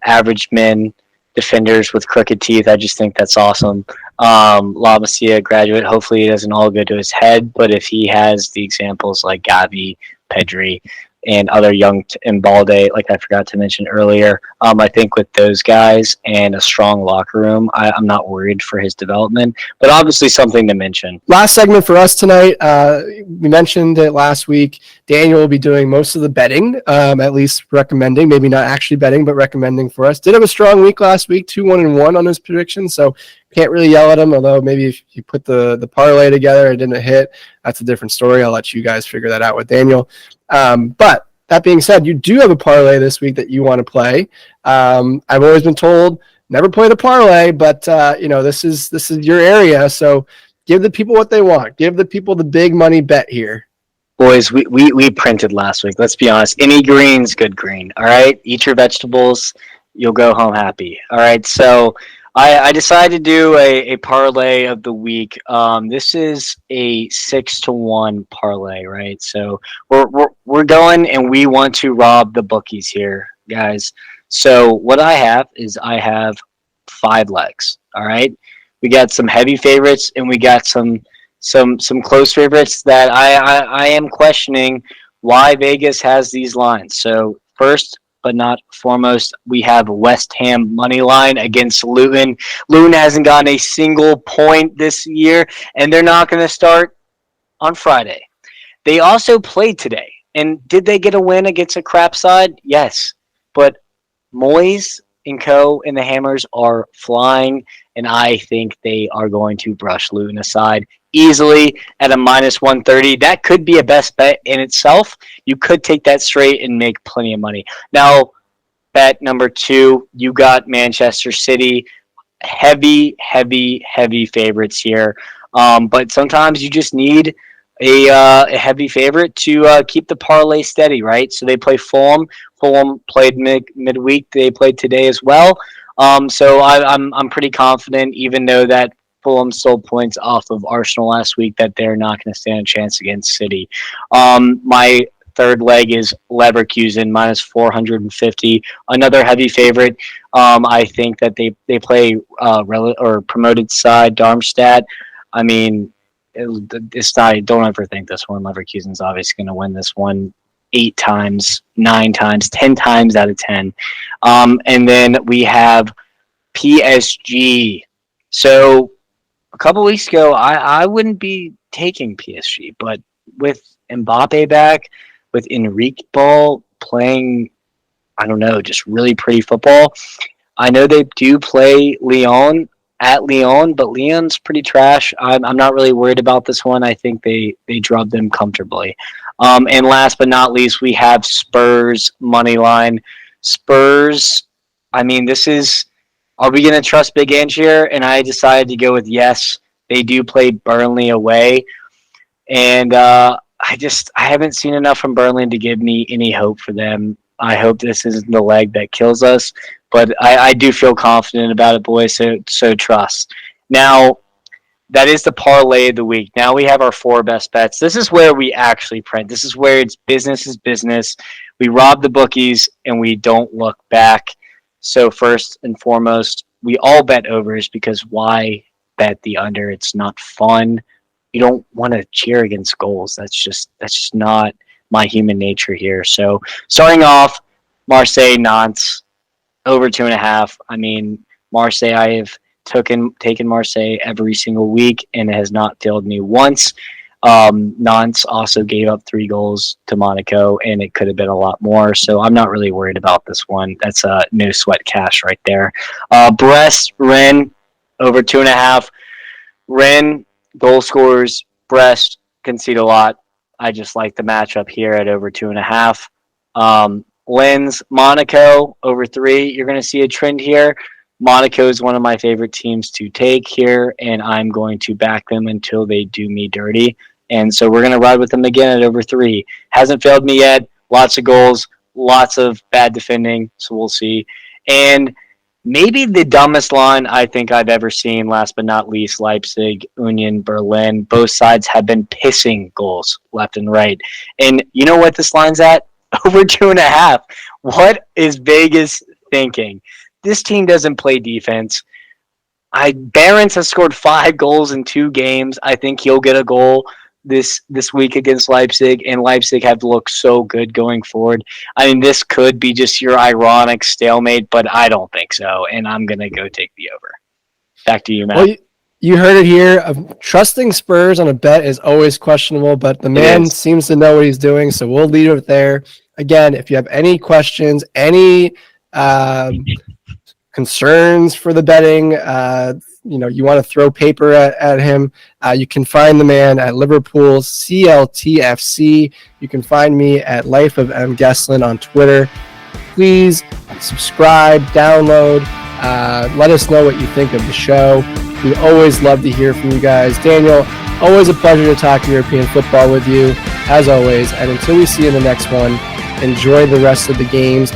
average men, defenders with crooked teeth. I just think that's awesome. La Masia graduate. Hopefully it doesn't all go to his head, but if he has the examples like Gavi, Pedri, and other young and Balde, like I forgot to mention earlier, I think with those guys and a strong locker room, I'm not worried for his development. But obviously something to mention. Last segment for us tonight. We mentioned it last week. Daniel will be doing most of the betting, at least recommending, maybe not actually betting, but recommending for us. Did have a strong week last week, 2-1-1 on his predictions, so can't really yell at him, although maybe if you put the parlay together, it didn't hit. That's a different story. I'll let you guys figure that out with Daniel. But that being said, you do have a parlay this week that you want to play. I've always been told never play the parlay, but this is your area, so give the people what they want. Give the people the big money bet here. Boys, we printed last week. Let's be honest. Any green's good green. All right? Eat your vegetables. You'll go home happy. All right? So I decided to do a parlay of the week. This is a 6-1 parlay, right? So we're going and we want to rob the bookies here, guys. So what I have is I have 5 legs. All right? We got some heavy favorites and we got some close favorites that I am questioning why Vegas has these lines. So first but not foremost, we have West Ham money line against Luton. Luton hasn't gotten a single point this year, and they're not going to start on Friday. They also played today, and did they get a win against a crap side? Yes, but Moyes and Co. and the Hammers are flying, and I think they are going to brush Luton aside easily at a minus 130. That could be a best bet in itself. You could take that straight and make plenty of money. Now, bet number 2, you got Manchester City. Heavy favorites here. But sometimes you just need a heavy favorite to keep the parlay steady, right? So they play Fulham. Fulham played midweek. They played today as well. So I'm pretty confident, even though that Fulham stole points off of Arsenal last week, that they're not going to stand a chance against City. My third leg is Leverkusen minus 450. Another heavy favorite. I think that they play promoted side Darmstadt. I mean, it's not. Don't ever think this one. Leverkusen's obviously going to win this one 8 times, 9 times, 10 times out of 10. And then we have PSG. So a couple weeks ago, I wouldn't be taking PSG, but with Mbappe back, with Enrique Ball playing, I don't know, just really pretty football. I know they do play Lyon at Lyon, but Lyon's pretty trash. I'm not really worried about this one. I think they drubbed them comfortably. And last but not least, we have Spurs money line. Spurs, I mean, this is, are we going to trust Big Ange here? And I decided to go with yes. They do play Burnley away. And I haven't seen enough from Burnley to give me any hope for them. I hope this isn't the leg that kills us. But I do feel confident about it, boys, so trust. Now, that is the parlay of the week. Now we have our 4 best bets. This is where we actually print. This is where it's business is business. We rob the bookies, and we don't look back. So first and foremost, we all bet overs because why bet the under? It's not fun. You don't want to cheer against goals. That's just not my human nature here. So starting off, Marseille Nantes over 2.5. I mean, Marseille, I have taken Marseille every single week, and it has not failed me once. Nantes also gave up 3 goals to Monaco, and it could have been a lot more. So I'm not really worried about this one. That's no sweat cash right there. Brest Rennes over 2.5. Rennes goal scorers. Brest concede a lot. I just like the matchup here at over 2.5. Lens Monaco over 3. You're going to see a trend here. Monaco is one of my favorite teams to take here, and I'm going to back them until they do me dirty. And so we're going to ride with them again at over 3. Hasn't failed me yet. Lots of goals, lots of bad defending, so we'll see. And maybe the dumbest line I think I've ever seen, last but not least, Leipzig, Union Berlin. Both sides have been pissing goals left and right. And you know what this line's at? Over 2.5. What is Vegas thinking? This team doesn't play defense. Barons has scored 5 goals in 2 games. I think he'll get a goal this week against Leipzig, and Leipzig have looked so good going forward. I mean, this could be just your ironic stalemate, but I don't think so, and I'm gonna go take the over. Back to you, Matt. Well, you heard it here. Trusting Spurs on a bet is always questionable, but the man seems to know what he's doing, so we'll leave it there. Again, if you have any questions, any concerns for the betting, you want to throw paper at him, you can find the man at Liverpool CLTFC. You can find me at Life of M. Gesslin on Twitter. Please subscribe, download, let us know what you think of the show. We always love to hear from you guys. Daniel, always a pleasure to talk European football with you, as always. And until we see you in the next one, enjoy the rest of the games.